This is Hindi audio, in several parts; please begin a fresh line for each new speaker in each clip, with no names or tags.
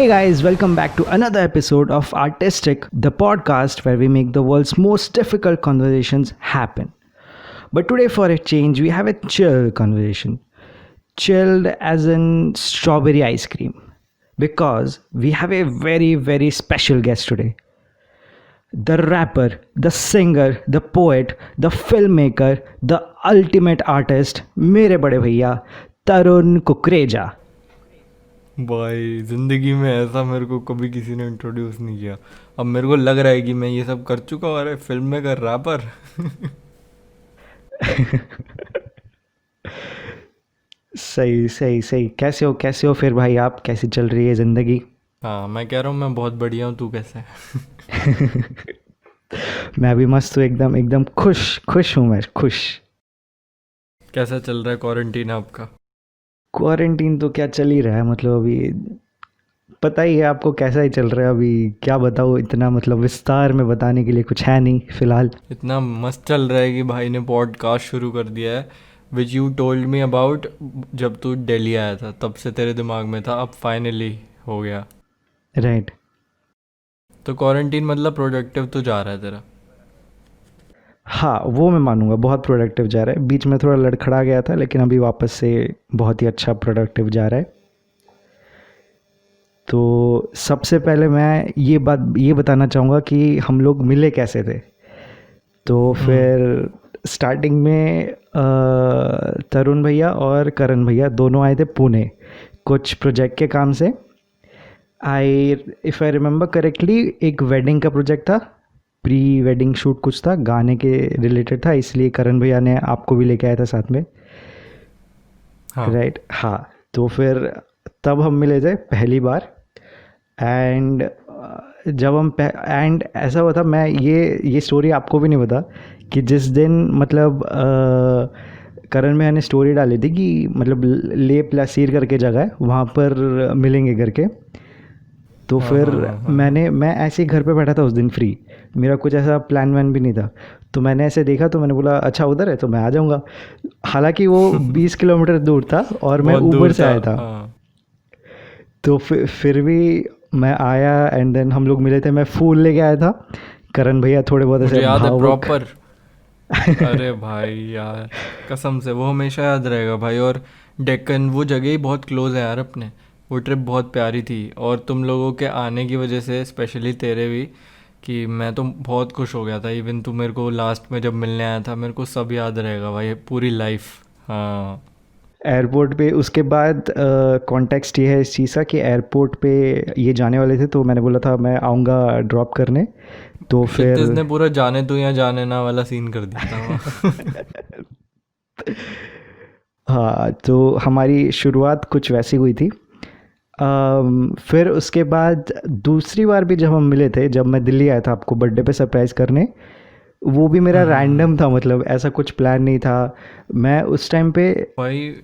Hey guys, welcome back to another episode of Artistic, the podcast where we make the world's most difficult conversations happen. But today, for a change, we have a chill conversation. Chilled as in strawberry ice cream. Because we have a very, very special guest today. The rapper, the singer, the poet, the filmmaker, the ultimate artist, मेरे बड़े भैया तरुण कुकरेजा.
भाई जिंदगी में ऐसा मेरे को कभी किसी ने इंट्रोड्यूस नहीं किया। अब मेरे को लग रहा है कि मैं ये सब कर चुका हूँ। अरे फिल्म में कर रैपर।
सही सही सही. कैसे हो फिर भाई? आप कैसी चल रही है ज़िंदगी?
हाँ, मैं कह रहा हूँ मैं बहुत बढ़िया हूँ। तू कैसा है?
मैं भी मस्त हूँ, एकदम एकदम खुश हूँ मैं, खुश.
कैसा चल रहा है क्वारंटीन आपका?
क्वारंटीन तो क्या चल ही रहा है, मतलब अभी पता ही है आपको कैसा ही चल रहा है. अभी क्या बताऊँ, इतना मतलब विस्तार में बताने के लिए कुछ है नहीं फिलहाल.
इतना मस्त चल रहा है कि भाई ने पॉडकास्ट शुरू कर दिया है, which you told me about जब तू दिल्ली आया था, तब से तेरे दिमाग में था, अब फाइनली हो गया।
राइट.
तो क्वारंटीन मतलब प्रोडक्टिव तो जा रहा है तेरा?
हाँ, वो मैं मानूंगा, बहुत प्रोडक्टिव जा रहा है. बीच में थोड़ा लड़खड़ा गया था, लेकिन अभी वापस से बहुत ही अच्छा प्रोडक्टिव जा रहा है. तो सबसे पहले मैं ये बताना चाहूँगा कि हम लोग मिले कैसे थे. तो फिर स्टार्टिंग में तरुण भैया और करण भैया दोनों आए थे पुणे कुछ प्रोजेक्ट के काम से. इफ़ आई रिमेंबर करेक्टली, एक वेडिंग का प्रोजेक्ट था, प्री वेडिंग शूट कुछ था, गाने के रिलेटेड था, इसलिए करण भैया ने आपको भी लेके आया था साथ में.
हाँ।
राइट. हाँ, तो फिर तब हम मिले थे पहली बार. एंड ऐसा हुआ था, मैं ये स्टोरी आपको भी नहीं पता कि जिस दिन मतलब करण भैया ने स्टोरी डाली थी कि मतलब लेप लासीर करके जगह है, वहाँ पर मिलेंगे करके. तो फिर मैं ऐसे ही घर पे बैठा था उस दिन फ्री. मेरा कुछ ऐसा प्लान वैन भी नहीं था. तो मैंने ऐसे देखा तो मैंने बोला अच्छा उधर है तो मैं आ जाऊँगा. हालांकि वो 20 किलोमीटर दूर था और मैं
बहुत
ऊबर
दूर
से
था।
आया था.
हाँ।
तो फिर भी मैं आया एंड देन हम लोग मिले थे. मैं फूल लेके आया था. करण भैया थोड़े बहुत
मुझे
ऐसे
याद है
भावुक.
प्रॉपर। अरे भाई यार, कसम से वो हमेशा याद रहेगा भाई। और डेक्कन वो जगह ही बहुत क्लोज है यार अपने। वो ट्रिप बहुत प्यारी थी, और तुम लोगों के आने की वजह से स्पेशली तेरे भी, कि मैं तो बहुत खुश हो गया था। इवन तू मेरे को लास्ट में जब मिलने आया था, मेरे को सब याद रहेगा भाई, पूरी लाइफ। हाँ।
एयरपोर्ट पे उसके बाद कॉन्टेक्स्ट ये है इस चीज़ का कि एयरपोर्ट पे ये जाने वाले थे, तो मैंने बोला था मैं आऊँगा ड्रॉप करने. तो
क्षितिज
फिर
ने पूरा जाने तू या जाने ना वाला सीन कर दिया था वहाँ।
हाँ, तो हमारी शुरुआत कुछ वैसी हुई थी. फिर उसके बाद दूसरी बार भी जब हम मिले थे, जब मैं दिल्ली आया था आपको बर्थडे पे सरप्राइज़ करने, वो भी मेरा रैंडम था, मतलब ऐसा कुछ प्लान नहीं था. मैं उस टाइम पे
भाई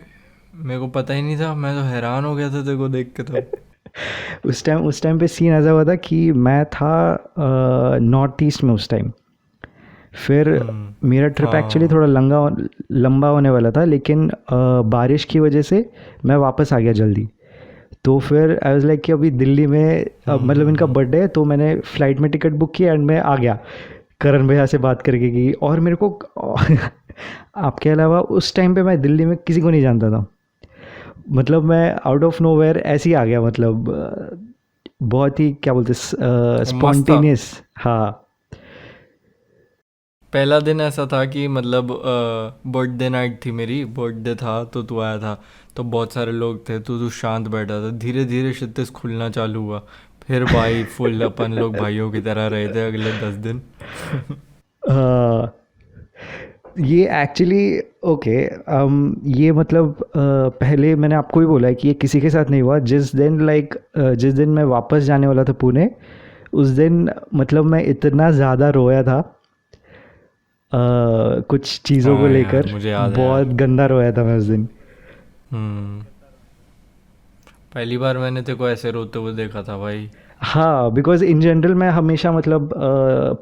मेरे को पता ही नहीं था, मैं तो हैरान हो गया था तेरे को देख के तब।
उस टाइम पे सीन ऐसा हुआ था कि मैं था नॉर्थ ईस्ट में उस टाइम. फिर मेरा ट्रिप एक्चुअली
हाँ।
थोड़ा लंबा होने वाला था, लेकिन बारिश की वजह से मैं वापस आ गया जल्दी. तो फिर आई वाज लाइक कि अभी दिल्ली में मतलब इनका बर्थडे है, तो मैंने फ़्लाइट में टिकट बुक किया एंड मैं आ गया करण भैया से बात करके की. और मेरे को आपके अलावा उस टाइम पे मैं दिल्ली में किसी को नहीं जानता था. मतलब मैं आउट ऑफ नोवेयर ऐसे ही आ गया, मतलब बहुत ही क्या बोलते
मस्त था।
स्पॉन्टेनियस. हाँ.
पहला दिन ऐसा था कि मतलब बर्थडे नाइट थी, मेरी बर्थडे था तो तू आया था, तो बहुत सारे लोग थे, तो तू शांत बैठा था। धीरे धीरे क्षितिज खुलना चालू हुआ, फिर भाई फुल अपन लोग भाइयों की तरह रहे थे अगले 10 दिन।
अ, ये एक्चुअली ओके. ये मतलब पहले मैंने आपको भी बोला है कि ये किसी के साथ नहीं हुआ. जिस दिन मैं वापस जाने वाला था पुणे, उस दिन मतलब मैं इतना ज़्यादा रोया था कुछ चीज़ों को
हाँ यार,
लेकर.
मुझे याद है
बहुत
यार।
गंदा रोया था मैं उस दिन.
हम्म। पहली बार मैंने तेरे को ऐसे रोते हुए देखा था भाई।
हाँ, बिकॉज़ इन जनरल मैं हमेशा मतलब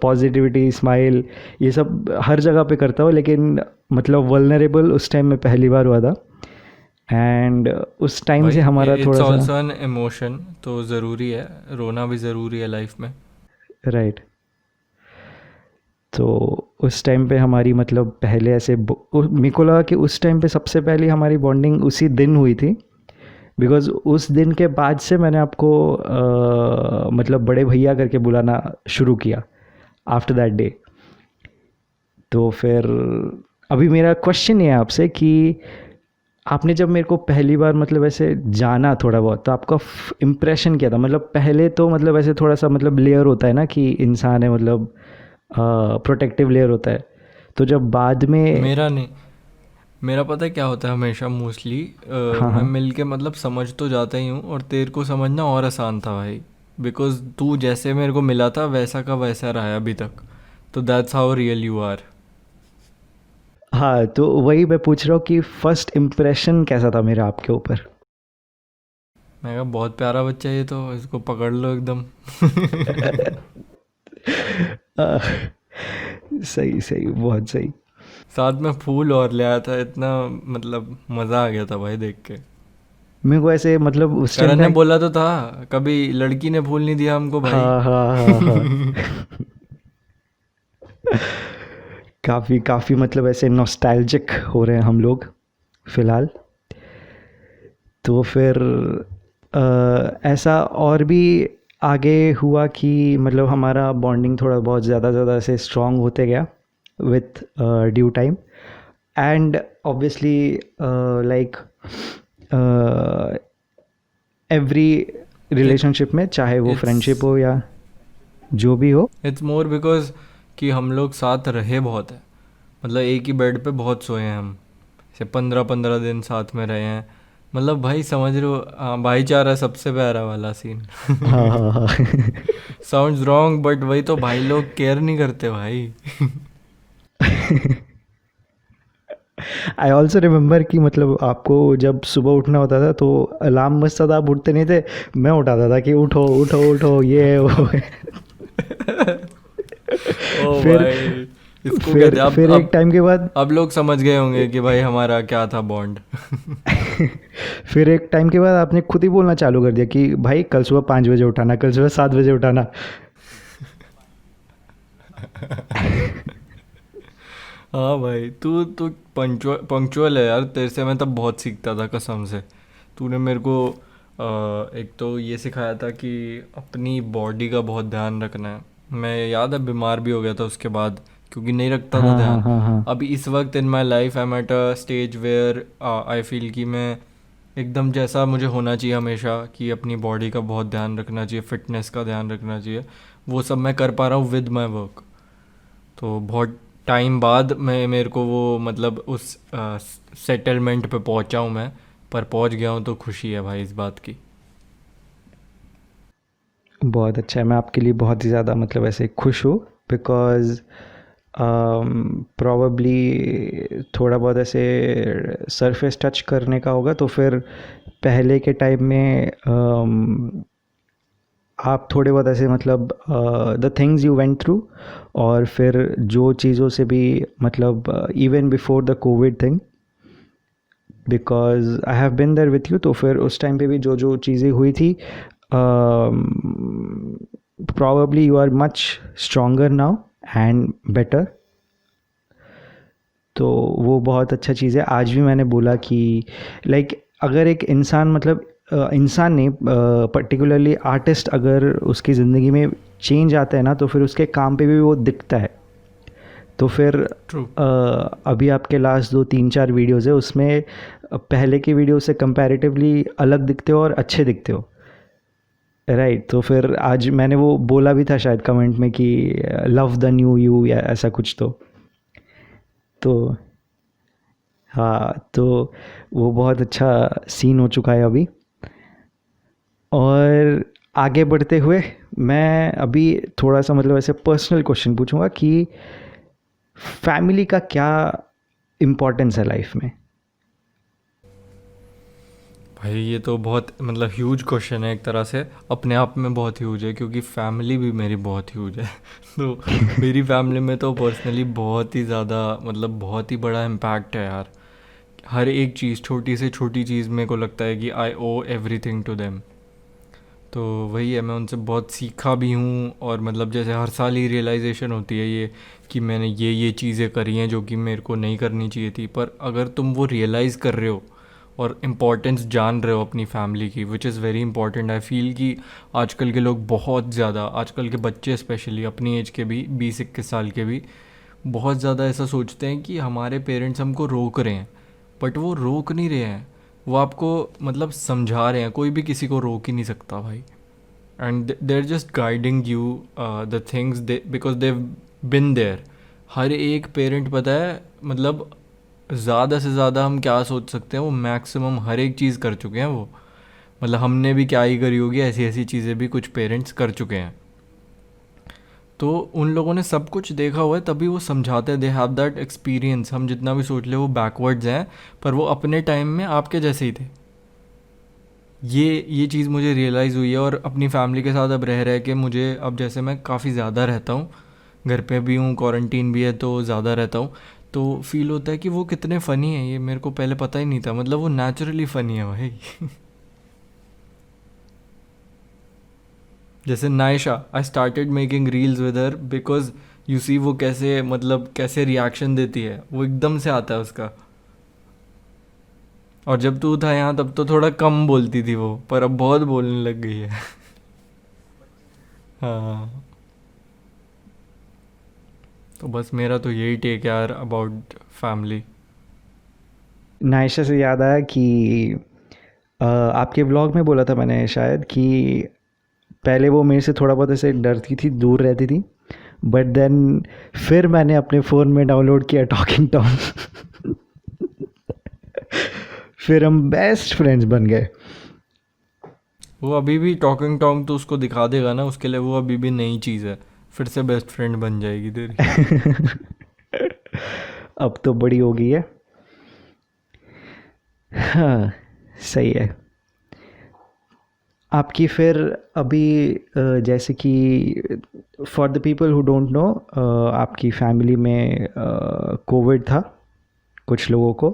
पॉजिटिविटी, स्माइल, ये सब हर जगह पे करता हूँ, लेकिन मतलब वल्नरेबल उस टाइम में पहली बार हुआ था. एंड उस टाइम से
भाई
हमारा
इट्स
थोड़ा सा
ऑल्सो एन इमोशन, तो ज़रूरी है, रोना भी ज़रूरी है लाइफ में।
राइट। तो उस टाइम पे हमारी मतलब पहले ऐसे मेरे को लगा कि उस टाइम पे सबसे पहले हमारी बॉन्डिंग उसी दिन हुई थी, बिकॉज़ उस दिन के बाद से मैंने आपको मतलब बड़े भैया करके बुलाना शुरू किया आफ्टर दैट डे। तो फिर अभी मेरा क्वेश्चन ये है आपसे कि आपने जब मेरे को पहली बार मतलब ऐसे जाना थोड़ा बहुत, तो आपका इम्प्रेशन क्या था? मतलब पहले तो मतलब ऐसे थोड़ा सा मतलब लेयर होता है ना कि इंसान है, मतलब प्रोटेक्टिव लेयर होता है। तो जब बाद में
मेरा नहीं, मेरा पता है क्या होता है हमेशा मोस्टली,
हाँ
मैं
हाँ
मिल के मतलब समझ तो जाता ही हूँ, और तेरे को समझना और आसान था भाई, बिकॉज तू जैसे मेरे को मिला था वैसा का वैसा रहा है अभी तक, तो that's how real you are.
हाँ, तो वही मैं पूछ रहा हूँ कि फर्स्ट इम्प्रेशन कैसा था मेरा आपके ऊपर?
मैं कहा बहुत प्यारा बच्चा है ये तो, इसको पकड़ लो एकदम।
अ, सही सही, बहुत सही।
साथ में फूल और ले आया था, इतना मतलब मज़ा आ गया था भाई देख के।
मेरे को ऐसे मतलब उस टाइम
करण ने
पे
बोला तो था, कभी लड़की ने फूल नहीं दिया हमको भाई।
हाँ हाँ हाँ हाँ। काफ़ी काफ़ी मतलब ऐसे नॉस्टैल्जिक हो रहे हैं हम लोग फ़िलहाल। तो फिर ऐसा और भी आगे हुआ कि मतलब हमारा बॉन्डिंग थोड़ा बहुत ज़्यादा ज़्यादा ऐसे स्ट्रॉन्ग होते गया with due time. And obviously like every
it
relationship में, चाहे वो
इट्स
फ्रेंडशिप हो या जो भी हो।
इट्स मोर बिकॉज कि हम लोग साथ रहे बहुत है, मतलब एक ही बेड पे बहुत सोए हैं हम, जैसे 15-15 दिन साथ में रहे हैं। मतलब भाई समझ रहे हो, हाँ, भाईचारा सबसे प्यारा वाला सीन।
हाँ हाँ हाँ।
साउंड्स रॉन्ग बट वही तो, भाई लोग केयर नहीं करते भाई।
आई ऑल्सो रिमेम्बर कि मतलब आपको जब सुबह उठना होता था तो अलार्म बजता था, आप उठते नहीं थे। मैं उठाता था कि उठो उठो उठो, ये है, वो है।
ओ
फिर
भाई, इसको कहते
फिर
हैं अब
फिर एक
अब
टाइम के बाद
अब लोग समझ गए होंगे कि भाई हमारा क्या था बॉन्ड।
फिर एक टाइम के बाद आपने खुद ही बोलना चालू कर दिया कि भाई कल सुबह 5 बजे उठाना, कल सुबह 7 बजे उठाना।
हाँ भाई, तू तू पंक्चुअल है यार, तेरे से मैं तब बहुत सीखता था कसम से। तूने मेरे को एक तो ये सिखाया था कि अपनी बॉडी का बहुत ध्यान रखना है। मैं याद है बीमार भी हो गया था उसके बाद, क्योंकि नहीं रखता था
हाँ हाँ
ध्यान।
हाँ हाँ।
अभी इस वक्त in my life I am at a stage where I feel कि मैं एकदम जैसा मुझे होना चाहिए हमेशा, कि अपनी बॉडी का बहुत ध्यान रखना चाहिए, फिटनेस का ध्यान रखना चाहिए, वो सब मैं कर पा रहा हूँ विद माई वर्क। तो बहुत टाइम बाद मैं मेरे को वो मतलब उस सेटलमेंट पे पहुंचा हूँ मैं, पर पहुंच गया हूँ तो खुशी है भाई इस बात की।
बहुत अच्छा है, मैं आपके लिए बहुत ही ज़्यादा मतलब ऐसे खुश हूँ, बिकॉज़ प्रॉबली थोड़ा बहुत ऐसे सरफेस टच करने का होगा तो फिर पहले के टाइम में आप थोड़े बहुत ऐसे मतलब the things you went through, और फिर जो चीज़ों से भी मतलब even before the covid thing, because I have been there with you, तो फिर उस टाइम पे भी जो जो चीज़ें हुई थी, probably you are much stronger now and better। तो वो बहुत अच्छा चीज़ है। आज भी मैंने बोला कि लाइक अगर एक इंसान मतलब इंसान नहीं, पर्टिकुलरली आर्टिस्ट, अगर उसकी ज़िंदगी में चेंज आता है ना, तो फिर उसके काम पे भी वो दिखता है। तो फिर
ट्रू।
अभी आपके लास्ट 2 3 4 वीडियोज़ है, उसमें पहले की वीडियो से कंपैरेटिवली अलग दिखते हो और अच्छे दिखते हो। राइट। तो फिर आज मैंने वो बोला भी था शायद कमेंट में कि लव द न्यू यू या ऐसा कुछ। तो हाँ, तो वो बहुत अच्छा सीन हो चुका है अभी। और आगे बढ़ते हुए मैं अभी थोड़ा सा मतलब ऐसे पर्सनल क्वेश्चन पूछूंगा कि फैमिली का क्या इम्पोर्टेंस है लाइफ में?
भाई ये तो बहुत मतलब ह्यूज क्वेश्चन है, एक तरह से अपने आप में बहुत ह्यूज है, क्योंकि फैमिली भी मेरी बहुत ह्यूज है। तो मेरी फैमिली में तो पर्सनली बहुत ही ज़्यादा मतलब बहुत ही बड़ा इम्पैक्ट है यार। हर एक चीज़, छोटी से छोटी चीज़ मेरे को लगता है कि आई ओ एवरीथिंग टू देम। तो वही है, मैं उनसे बहुत सीखा भी हूँ। और मतलब जैसे हर साल ही रियलाइजेशन होती है ये कि मैंने ये चीज़ें करी हैं जो कि मेरे को नहीं करनी चाहिए थी। पर अगर तुम वो रियलाइज़ कर रहे हो और इम्पोर्टेंस जान रहे हो अपनी फैमिली की, which is very important. I feel कि आजकल के लोग बहुत ज़्यादा, आजकल के बच्चे स्पेशली अपनी एज के भी, 20-21 साल के भी, बहुत ज़्यादा ऐसा सोचते हैं कि हमारे पेरेंट्स हमको रोक रहे हैं। बट वो रोक नहीं रहे हैं, वो आपको मतलब समझा रहे हैं। कोई भी किसी को रोक ही नहीं सकता भाई। And they are just guiding you the things they, because they been there. हर एक पेरेंट, पता है मतलब ज़्यादा से ज़्यादा हम क्या सोच सकते हैं, वो मैक्सिमम हर एक चीज़ कर चुके हैं वो। मतलब हमने भी क्या ही करी होगी, ऐसी ऐसी चीज़ें भी कुछ पेरेंट्स कर चुके हैं। तो उन लोगों ने सब कुछ देखा हुआ है, तभी वो समझाते हैं। They have that experience. हम जितना भी सोच ले वो बैकवर्ड्स हैं, पर वो अपने टाइम में आपके जैसे ही थे। ये चीज़ मुझे रियलाइज़ हुई है। और अपनी फैमिली के साथ अब रह के मुझे, अब जैसे मैं काफ़ी ज़्यादा रहता हूँ, घर पे भी हूँ, क्वारंटीन भी है, तो ज़्यादा रहता हूँ, तो फील होता है कि वो कितने फ़नी है। ये मेरे को पहले पता ही नहीं था, मतलब वो नेचुरली फ़नी है भाई। जैसे Naisha, I started making reels with her because you see वो कैसे, मतलब कैसे रिएक्शन देती है, वो एकदम से आता है उसका। और जब तू था यहाँ तब तो थोड़ा कम बोलती थी वो, पर अब बहुत बोलने लग गई है। हाँ। तो बस मेरा तो यही टेक यार अबाउट फैमिली।
नायशा से याद आया कि आपके ब्लॉग में बोला था मैंने शायद कि पहले वो मेरे से थोड़ा बहुत ऐसे डरती थी, दूर रहती थी, बट देन फिर मैंने अपने फ़ोन में डाउनलोड किया टॉकिंग टॉम। फिर हम बेस्ट फ्रेंड्स बन गए।
वो अभी भी टॉकिंग टॉम तो उसको दिखा देगा ना, उसके लिए वो अभी भी नई चीज़ है। फिर से बेस्ट फ्रेंड बन जाएगी तेरी।
अब तो बड़ी हो गई है। हाँ, सही है। आपकी फिर अभी जैसे कि for the people who don't know, आपकी फैमिली में कोविड था कुछ लोगों को,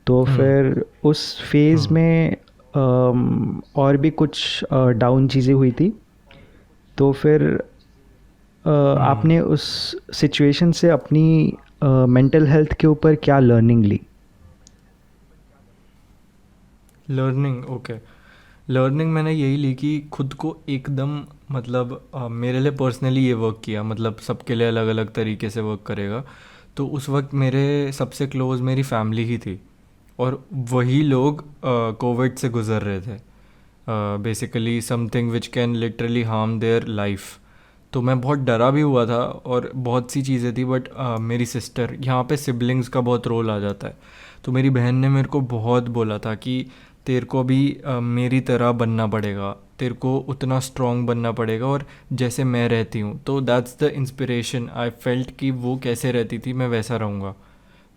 तो
हम्म।
फिर उस फेज़
हम्म।
में और भी कुछ डाउन चीज़ें हुई थी, तो फिर
हम्म।
आपने उस सिचुएशन से अपनी मेंटल हेल्थ के ऊपर क्या लर्निंग ली?
Learning, okay. लर्निंग मैंने यही ली कि खुद को एकदम, मतलब मेरे लिए पर्सनली ये वर्क किया, मतलब सबके लिए अलग अलग तरीके से वर्क करेगा। तो उस वक्त मेरे सबसे क्लोज़ मेरी फैमिली ही थी। और वही लोग कोविड से गुज़र रहे थे, basically something which can literally harm their life. तो मैं बहुत डरा भी हुआ था और बहुत सी चीज़ें थी। बट मेरी सिस्टर, यहाँ पे सिबलिंग्स का बहुत रोल आ जाता है। तो मेरी बहन ने मेरे को बहुत बोला था कि तेरे को भी मेरी तरह बनना पड़ेगा, तेरे को उतना स्ट्रॉन्ग बनना पड़ेगा, और जैसे मैं रहती हूँ। तो that's the inspiration I felt कि वो कैसे रहती थी मैं वैसा रहूँगा।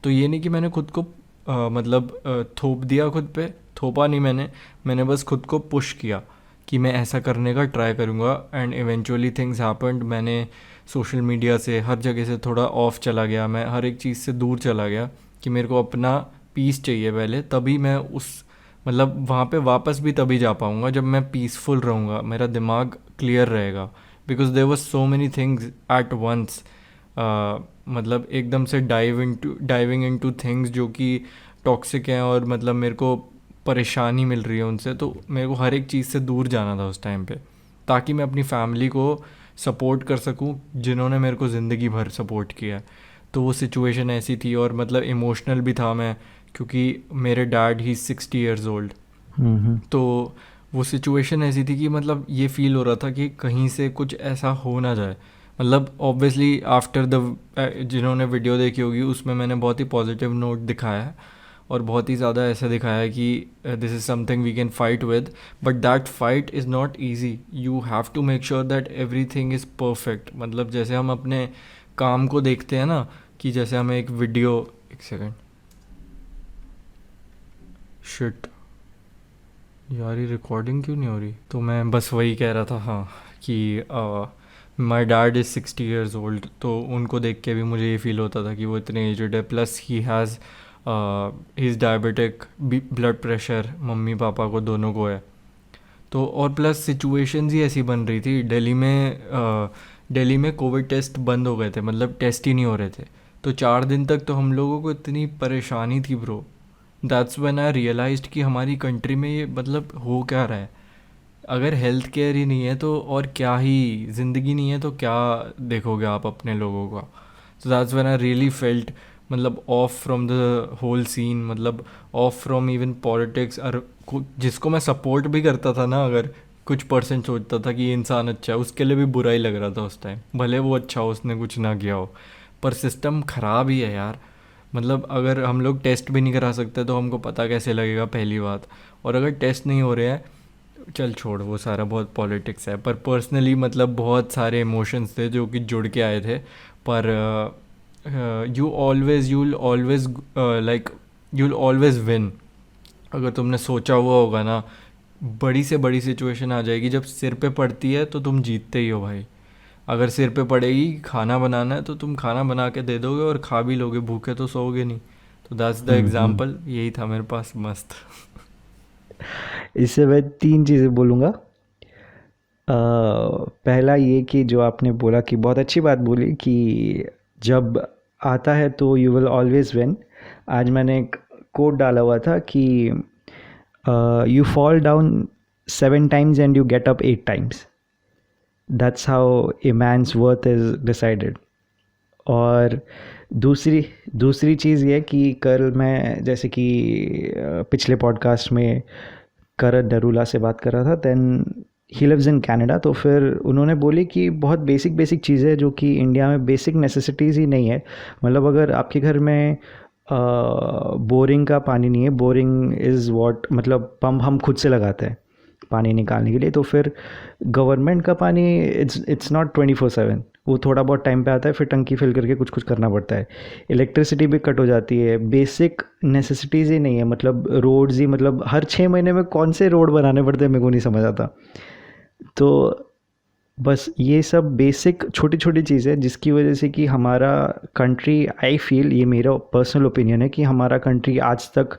तो ये नहीं कि मैंने खुद को मतलब थोप दिया खुद पे, थोपा नहीं मैंने बस खुद को पुश किया कि मैं ऐसा करने का ट्राई करूँगा। And eventually things happened. मैंने सोशल मीडिया से, हर जगह से थोड़ा ऑफ चला गया, मैं हर एक चीज़ से दूर चला गया कि मेरे को अपना पीस चाहिए पहले, तभी मैं उस, मतलब वहाँ पे वापस भी तभी जा पाऊँगा जब मैं पीसफुल रहूँगा, मेरा दिमाग क्लियर रहेगा। Because there was so many things at once, मतलब एकदम से डाइविंग इनटू थिंग्स जो कि टॉक्सिक हैं, और मतलब मेरे को परेशानी मिल रही है उनसे। तो मेरे को हर एक चीज़ से दूर जाना था उस टाइम पे, ताकि मैं अपनी फैमिली को सपोर्ट कर सकूं, जिन्होंने मेरे को ज़िंदगी भर सपोर्ट किया है। तो वो सिचुएशन ऐसी थी, और मतलब इमोशनल भी था मैं, क्योंकि मेरे डैड ही 60 ईयर्स ओल्ड।
हम्म।
तो वो सिचुएशन ऐसी थी कि मतलब ये फील हो रहा था कि कहीं से कुछ ऐसा हो ना जाए। मतलब ऑब्वियसली आफ्टर द, जिन्होंने वीडियो देखी होगी उसमें मैंने बहुत ही पॉजिटिव नोट दिखाया है, और बहुत ही ज़्यादा ऐसा दिखाया है कि this is something we can fight with. But that fight is not easy. You have to make sure that everything is perfect. मतलब जैसे हम अपने काम को देखते हैं ना, कि जैसे हमें एक वीडियो, एक सेकेंड, शिट यार ये रिकॉर्डिंग क्यों नहीं हो रही। तो मैं बस वही कह रहा था, हाँ, कि my dad is 60 years old. तो उनको देख के भी मुझे ये फील होता था कि वो इतने एजड है, plus he has he is diabetic, blood pressure mummy papa को दोनों को है। तो और प्लस सिचुएशंस ही ऐसी बन रही थी दिल्ली में कोविड टेस्ट बंद हो गए थे, मतलब टेस्ट ही नहीं हो रहे थे। तो 4 दिन तक तो हम लोगों को इतनी परेशानी थी bro. That's when I realised कि हमारी कंट्री में ये मतलब हो क्या रहा है। अगर हेल्थ केयर ही नहीं है तो और क्या ही, ज़िंदगी नहीं है तो क्या देखोगे आप अपने लोगों का। So that's when I really felt मतलब off from the whole scene, मतलब ऑफ फ्रॉम इवन पॉलिटिक्स। और जिसको मैं सपोर्ट भी करता था ना, अगर कुछ परसेंट सोचता था कि ये इंसान अच्छा है, उसके लिए भी बुरा ही लग रहा था उस टाइम, भले वो अच्छा हो, उसने कुछ ना किया हो। पर सिस्टम ख़राब ही है यार। मतलब अगर हम लोग टेस्ट भी नहीं करा सकते तो हमको पता कैसे लगेगा, पहली बात। और अगर टेस्ट नहीं हो रहे हैं, चल छोड़ वो सारा, बहुत पॉलिटिक्स है। पर पर्सनली मतलब बहुत सारे इमोशंस थे जो कि जुड़ के आए थे। पर you'll always like you'll always win। अगर तुमने सोचा हुआ होगा ना, बड़ी से बड़ी सिचुएशन आ जाएगी, जब सिर पे पड़ती है तो तुम जीतते ही हो भाई। अगर सिर पे पड़ेगी खाना बनाना है तो तुम खाना बना के दे दोगे और खा भी लोगे, भूखे तो सोओगे नहीं। तो दैट्स द एग्जाम्पल, यही था मेरे पास मस्त।
इससे मैं 3 चीज़ें बोलूँगा। पहला ये कि जो आपने बोला कि बहुत अच्छी बात बोली कि जब आता है तो यू विल ऑलवेज विन। आज मैंने एक कोट डाला हुआ था कि you fall down 7 times and you get up 8 times. That's how a man's worth is decided. और दूसरी चीज़ ये कि कल मैं जैसे कि पिछले पॉडकास्ट में करण नरूला से बात कर रहा था, then he lives in Canada. तो फिर उन्होंने बोली कि बहुत बेसिक चीज़ें जो कि इंडिया में बेसिक नेसेसिटीज़ ही नहीं है। मतलब अगर आपके घर में बोरिंग का पानी नहीं है, बोरिंग इज़ व्हाट, मतलब पंप हम खुद से लगाते हैं पानी निकालने के लिए, तो फिर गवर्नमेंट का पानी इट्स नॉट 24/7। वो थोड़ा बहुत टाइम पे आता है, फिर टंकी फिल करके कुछ कुछ करना पड़ता है। इलेक्ट्रिसिटी भी कट हो जाती है, बेसिक नेसेसिटीज़ ही नहीं है। मतलब रोड्स ही, मतलब हर 6 महीने में कौन से रोड बनाने पड़ते हैं मेरे को नहीं समझ आता। तो बस ये सब बेसिक छोटी छोटी चीज़ें जिसकी वजह से कि हमारा कंट्री, आई फील, ये मेरा पर्सनल ओपिनियन है कि हमारा कंट्री आज तक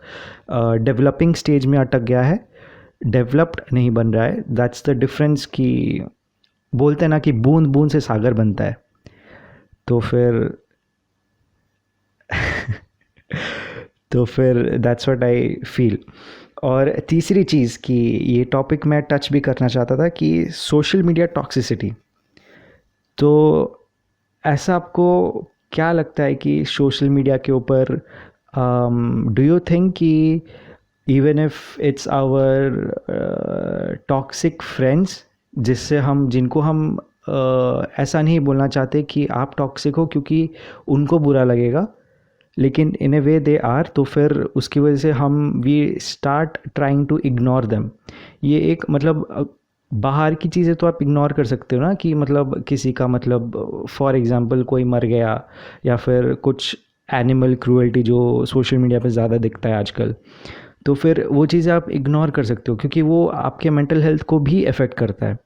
डेवलपिंग स्टेज में अटक गया है, डेवलप्ड नहीं बन रहा है। That's the difference. कि बोलते हैं ना कि बूंद बूंद से सागर बनता है। तो फिर तो फिर दैट्स व्हाट आई फील। और तीसरी चीज़ कि ये टॉपिक मैं टच भी करना चाहता था कि सोशल मीडिया टॉक्सिसिटी। तो ऐसा आपको क्या लगता है कि सोशल मीडिया के ऊपर डू यू थिंक कि even if it's our toxic friends, जिनको हम ऐसा नहीं बोलना चाहते कि आप टॉक्सिक हो क्योंकि उनको बुरा लगेगा, लेकिन इन ए वे दे आर, तो फिर उसकी वजह से हम we start trying to ignore them. ये एक मतलब बाहर की चीज़ें तो आप इग्नोर कर सकते हो ना, कि मतलब किसी का मतलब फॉर एग्जांपल कोई मर गया, या फिर कुछ एनिमल क्रूएल्टी जो सोशल मीडिया पे ज़्यादा दिखता है आजकल, तो फिर वो चीज़ें आप इग्नोर कर सकते हो क्योंकि वो आपके मेंटल हेल्थ को भी अफेक्ट करता है।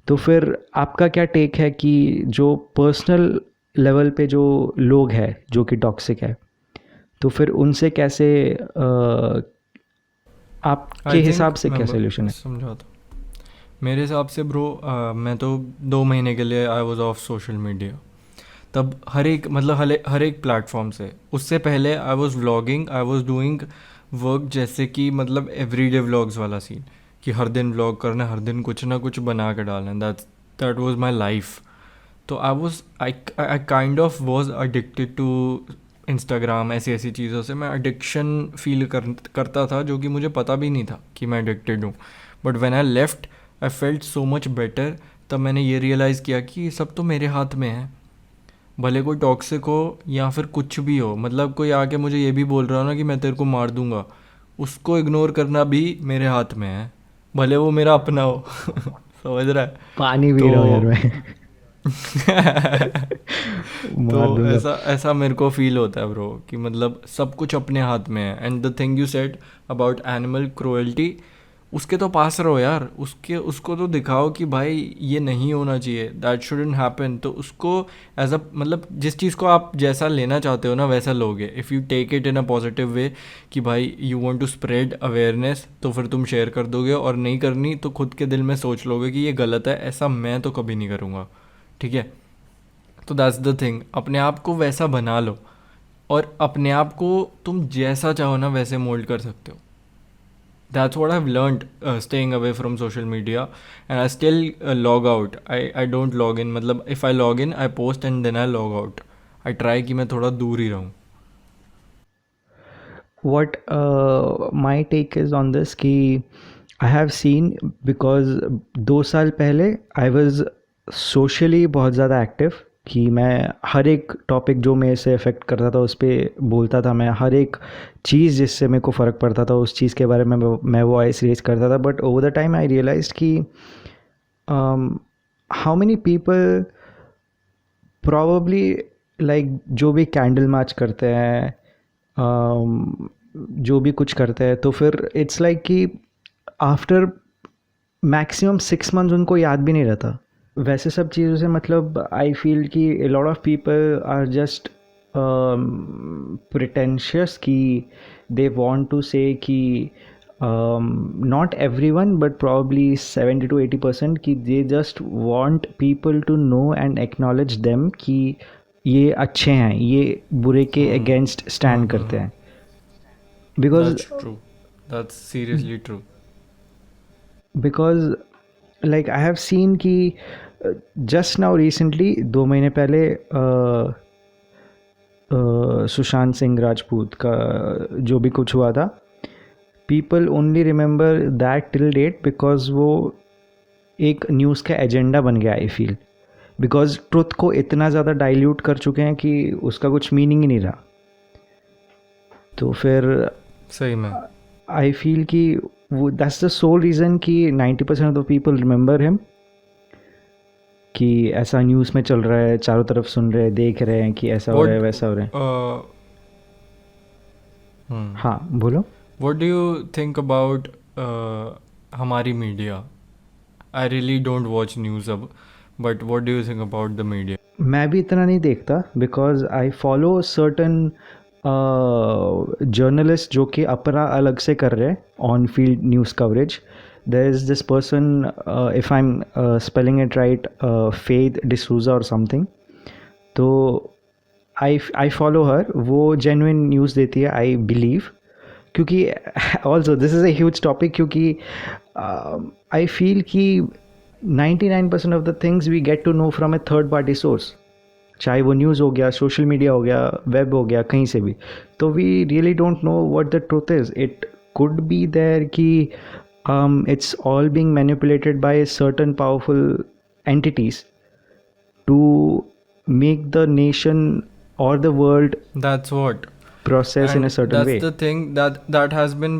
तो फिर आपका क्या टेक है कि जो पर्सनल लेवल पे जो लोग हैं जो कि टॉक्सिक है, तो फिर उनसे कैसे आपके
आई
हिसाब
थिंक
से क्या सोल्यूशन है?
समझाता हूँ। मेरे हिसाब से ब्रो, मैं तो 2 महीने के लिए I was of social media. तब हर एक मतलब हर एक प्लेटफॉर्म से, उससे पहले I was vlogging, I was doing work, जैसे कि मतलब एवरीडे व्लॉग्स वाला सीन, कि हर दिन व्लॉग करना, हर दिन कुछ ना कुछ बना के डालना। That was my life. तो I kind of was addicted to Instagram. ऐसी ऐसी चीज़ों से मैं एडिक्शन फील करता था, जो कि मुझे पता भी नहीं था कि मैं एडिक्टेड हूँ। But when I left I felt so much better. तब मैंने ये रियलाइज़ किया कि ये सब तो मेरे हाथ में है। भले कोई टॉक्सिक हो या फिर कुछ भी हो, मतलब कोई आके मुझे ये भी बोल रहा हो ना कि मैं तेरे को मार दूंगा, उसको इग्नोर करना भी मेरे हाथ में है, भले वो मेरा अपना हो। समझ रहा है?
पानी पी
तो
रहा हूँ यार मैं।
तो
मार दूंगा।
ऐसा ऐसा मेरे को फील होता है ब्रो, कि मतलब सब कुछ अपने हाथ में है। And the thing you said about animal cruelty, उसके तो पास रहो यार, उसको तो दिखाओ कि भाई ये नहीं होना चाहिए, दैट शुडंट हैपन। तो उसको एज अ मतलब जिस चीज़ को आप जैसा लेना चाहते हो ना वैसा लोगे। If you take it in a positive way कि भाई you want to spread awareness, तो फिर तुम शेयर कर दोगे, और नहीं करनी तो खुद के दिल में सोच लोगे कि ये गलत है, ऐसा मैं तो कभी नहीं करूँगा। ठीक है, तो दैट्स द थिंग, अपने आप को वैसा बना लो, और अपने आप को तुम जैसा चाहो ना वैसे मोल्ड कर सकते हो। That's what I've learned staying away from social media, and I still log out. I don't log in. मतलब if I log in, I post and then I log out. I try कि मैं थोड़ा दूर ही रहूँ.
What my take is on this कि I have seen, because 2 साल पहले I was socially बहुत ज़्यादा एक्टिव, कि मैं हर एक टॉपिक जो मेरे से अफेक्ट करता था उस पर बोलता था, मैं हर एक चीज़ जिससे मेरे को फ़र्क पड़ता था उस चीज़ के बारे में मैं वॉइस रेज करता था. But over the time I realised कि how many people probably like जो भी कैंडल मार्च करते हैं, जो भी कुछ करते हैं, तो फिर इट्स लाइक कि आफ्टर मैक्सिमम 6 मंथ्स उनको याद भी नहीं रहता. वैसे सब चीज़ों से मतलब आई फील कि a lot of people are just pretentious कि they want to say कि not everyone but probably 70 to 80% कि they just want people to know and acknowledge them कि ये अच्छे हैं, ये बुरे के against stand करते हैं. Because
That's true. That's seriously true.
because like I have seen कि just now recently 2 महीने पहले सुशांत सिंह राजपूत का जो भी कुछ हुआ था, people only remember that till date because वो एक न्यूज़ का एजेंडा बन गया. आई फील बिकॉज ट्रुथ को इतना ज़्यादा डाइल्यूट कर चुके हैं कि उसका कुछ मीनिंग ही नहीं रहा. तो फिर
सही में
आई फील कि वो दैट्स द सोल रीज़न कि 90% of the people remember him, कि ऐसा न्यूज़ में चल रहा है, चारों तरफ सुन रहे हैं, देख रहे हैं कि ऐसा हो रहा है, वैसा हो रहा है. हाँ बोलो.
What do you think about हमारी media? I really don't watch news अब, but what do you think about the media?
मैं भी इतना नहीं देखता because I follow certain journalist जो कि अपना अलग से कर रहे हैं on field news coverage. There is this person, if I am spelling it right, Faith D'Souza और समथिंग. तो आई फॉलो हर. वो जेन्युइन न्यूज़ देती है आई बिलीव, क्योंकि also this is a huge topic, क्योंकि आई फील कि 99% of the things we get to know from a third party source, चाहे वो न्यूज़ हो गया, सोशल मीडिया हो गया, वेब हो गया, कहीं से भी. तो we really don't know what the truth is. It could be there कि it's all being manipulated by certain powerful entities to make the nation or the world
That's what.
process in a
And
certain way.
that's the thing that has been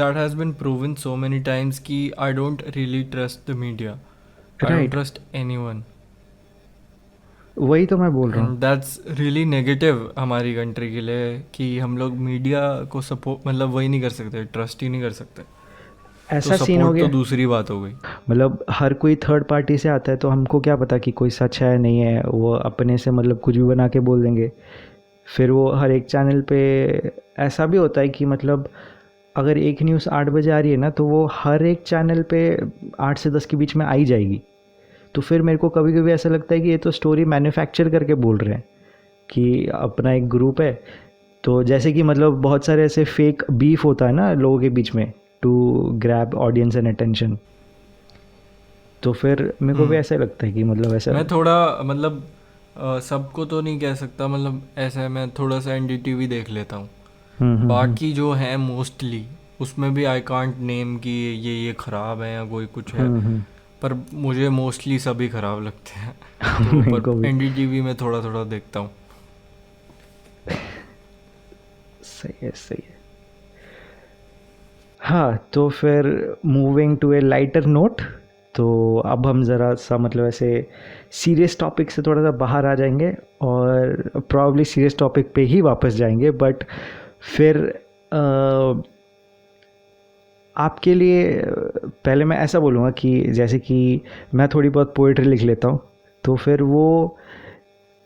that has been proven so many times कि I don't really trust the media. I don't
Right.
trust anyone.
वही तो मैं बोल रहा हूँ.
And that's really negative हमारी कंट्री के लिए कि हम लोग मीडिया को सपोर्ट मतलब वही नहीं कर सकते, ट्रस्ट ही नहीं कर सकते.
ऐसा
तो
सीन हो
सपोर्ट
गया.
तो दूसरी बात हो गई.
मतलब हर कोई थर्ड पार्टी से आता है, तो हमको क्या पता कि कोई सच है नहीं है. वो अपने से मतलब कुछ भी बना के बोल देंगे. फिर वो हर एक चैनल पे ऐसा भी होता है कि मतलब अगर एक न्यूज़ 8 बजे आ रही है ना, तो वो हर एक चैनल पे 8 से 10 के बीच में आ ही जाएगी. तो फिर मेरे को कभी कभी ऐसा लगता है कि ये तो स्टोरी मैन्युफैक्चर करके बोल रहे हैं कि अपना एक ग्रुप है. तो जैसे कि मतलब बहुत सारे ऐसे फेक बीफ होता है ना लोगों के बीच में to grab audience and attention. तो फिर मेरे को भी ऐसा लगता है कि मतलब ऐसा
मैं थोड़ा मतलब सबको तो नहीं कह सकता, मतलब ऐसा मैं थोड़ा सा NDTV देख लेता हूँ. बाकी जो है मोस्टली उसमें भी आई कांट नेम कि ये ख़राब है या कोई कुछ है, पर मुझे मोस्टली सभी ख़राब लगते हैं. तो पर NDTV में थोड़ा थोड़ा देखता हूँ.
सही है, सही है. हाँ, तो फिर moving to a lighter note, तो अब हम ज़रा सा मतलब ऐसे सीरियस टॉपिक से थोड़ा सा बाहर आ जाएंगे और प्रॉब्ली सीरियस टॉपिक पे ही वापस जाएंगे. बट फिर आपके लिए पहले मैं ऐसा बोलूँगा कि जैसे कि मैं थोड़ी बहुत पोइट्री लिख लेता हूँ, तो फिर वो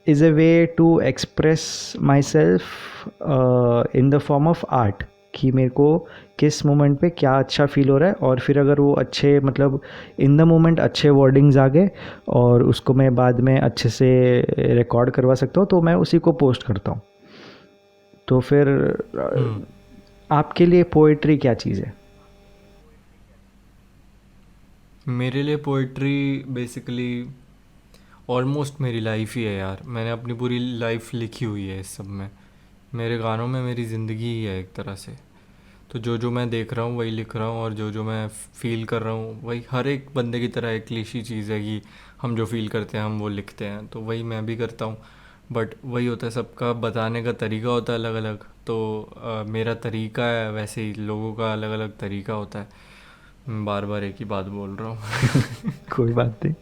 is a way to express myself in the form of art, कि मेरे को किस मोमेंट पे क्या अच्छा फील हो रहा है, और फिर अगर वो अच्छे मतलब इन द मोमेंट अच्छे वर्डिंग्स आ गए और उसको मैं बाद में अच्छे से रिकॉर्ड करवा सकता हूँ, तो मैं उसी को पोस्ट करता हूँ। तो फिर आपके लिए पोइट्री क्या चीज़ है?
मेरे लिए पोइट्री बेसिकली ऑलमोस्ट मेरी लाइफ ही है यार। मैंने अपनी पूरी लाइफ लिखी हुई है इस सब में। मेरे गानों में मेरी ज़िंदगी ही है एक तरह से। तो जो जो मैं देख रहा हूँ वही लिख रहा हूँ, और जो जो मैं फील कर रहा हूँ वही हर एक बंदे की तरह एक क्लीशी चीज़ है कि हम जो फील करते हैं हम वो लिखते हैं। तो वही मैं भी करता हूँ। बट वही होता है, सबका बताने का तरीका होता है अलग अलग। तो मेरा तरीका है, वैसे ही लोगों का अलग अलग तरीका होता है। मैं बार बार एक ही बात बोल रहा हूँ।
कोई बात नहीं,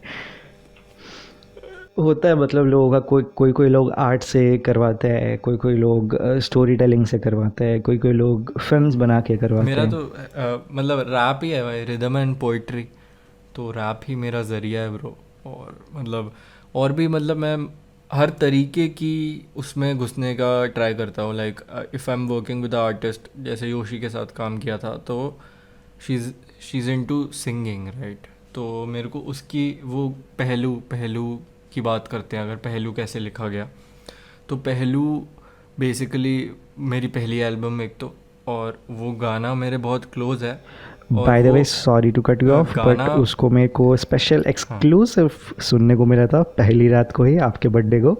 होता है मतलब लोगों का, कोई कोई कोई लोग आर्ट से करवाते हैं, कोई कोई लोग स्टोरी टेलिंग से करवाते हैं, कोई कोई लोग फिल्म्स बना के करवाते
मेरा
हैं।
तो मतलब रैप ही है भाई, रिदम एंड पोइट्री। तो रैप ही मेरा ज़रिया है ब्रो। और मतलब और भी मतलब मैं हर तरीके की उसमें घुसने का ट्राई करता हूँ। Like if I am working with artist, जैसे योशी के साथ काम किया था, तो she is into singing right. तो मेरे को उसकी वो पहलू पहलू की बात करते हैं, अगर पहलू कैसे लिखा गया, तो पहलू बेसिकली मेरी पहली एल्बम एक तो, और वो गाना मेरे बहुत क्लोज है। और
बाय द
वो
way sorry to cut you off, but
गाना,
उसको मेरे को स्पेशल
हाँ
एक्सक्लूसिव सुनने को मिला था पहली रात को ही, आपके बर्थडे को।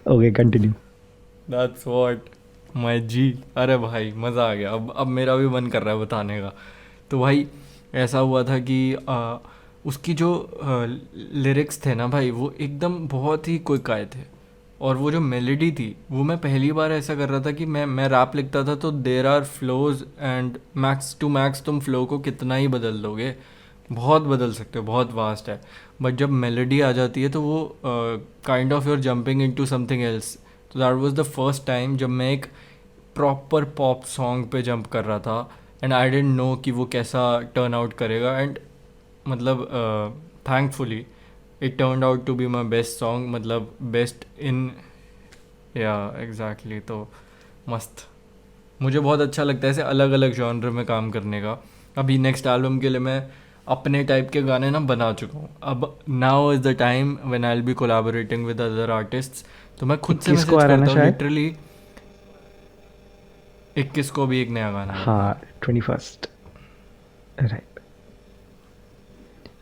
Okay, continue.
That's what my जी। अरे भाई मज़ा आ गया। अब मेरा भी मन कर रहा है बताने का। तो भाई ऐसा हुआ था कि उसकी जो लिरिक्स थे ना भाई, वो एकदम बहुत ही क्विक आए थे। और वो जो मेलेडी थी, वो मैं पहली बार ऐसा कर रहा था कि मैं रैप लिखता था तो there are flows, and max to max तुम फ्लो को कितना ही बदल दोगे, बहुत बदल सकते हो, बहुत वास्ट है। बट जब मेलेडी आ जाती है तो वो kind of you're jumping into something else. तो that was the first time जब मैं एक प्रॉपर पॉप सॉन्ग पे जंप कर रहा था। एंड आई डेंट नो कि वो कैसा टर्न आउट करेगा। एंड मतलब thankfully it turn out to be my best song, मतलब बेस्ट इन, या एग्जैक्टली। तो मस्त, मुझे बहुत अच्छा लगता है ऐसे अलग अलग जॉनर में काम करने का। अभी नेक्स्ट एल्बम के लिए मैं अपने टाइप के गाने ना बना चुका हूँ। अब now is the time when I will be collaborating with other artists. तो मैं खुद से
21 को
मैसेज
आ रहा है ना
करता हूँ
शायद?
लिटरली। 21 को भी एक नया गाना है भाई।
हाँ, 21st, राइट।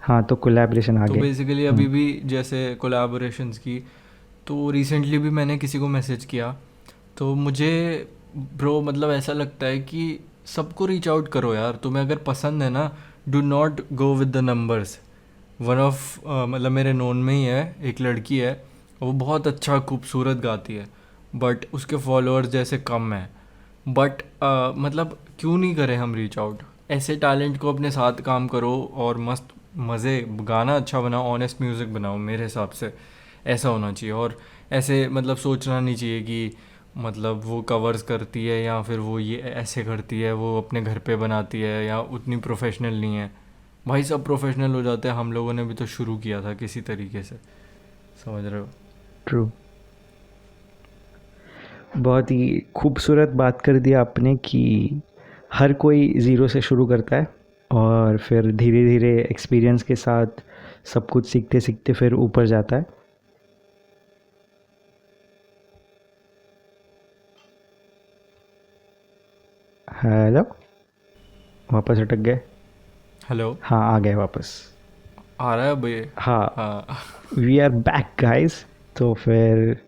हाँ, तो कोलैबोरेशन
तो
आगे।
बेसिकली अभी भी जैसे कोलैबोरेशंस की, तो रिसेंटली भी मैंने किसी को मैसेज किया। तो मुझे ब्रो मतलब ऐसा लगता है कि सबको रीच आउट करो यार। तुम्हें अगर पसंद है ना, do not go with the numbers. One of मतलब मेरे नोन में ही है, एक लड़की है, वो बहुत अच्छा खूबसूरत गाती है, बट उसके फॉलोअर्स जैसे कम हैं। बट मतलब क्यों नहीं करें हम रीच आउट? ऐसे टैलेंट को अपने साथ काम करो और मस्त मज़े, गाना अच्छा बनाओ, ऑनेस्ट म्यूज़िक बनाओ। मेरे हिसाब से ऐसा होना चाहिए। और ऐसे मतलब सोचना नहीं चाहिए कि मतलब वो कवर्स करती है या फिर वो ये ऐसे करती है, वो अपने घर पे बनाती है, या उतनी प्रोफेशनल नहीं है। भाई सब प्रोफेशनल हो जाते हैं, हम लोगों ने भी तो शुरू किया था किसी तरीके से, समझ रहे हो?
ट्रू। बहुत ही खूबसूरत बात कर दिया आपने कि हर कोई ज़ीरो से शुरू करता है, और फिर धीरे धीरे एक्सपीरियंस के साथ सब कुछ सीखते सीखते फिर ऊपर जाता है। हेलो, वापस अटक गए?
हेलो।
हाँ, आ गए वापस।
आ रहा है भाई?
हाँ,
हाँ।
We are back guys. तो फिर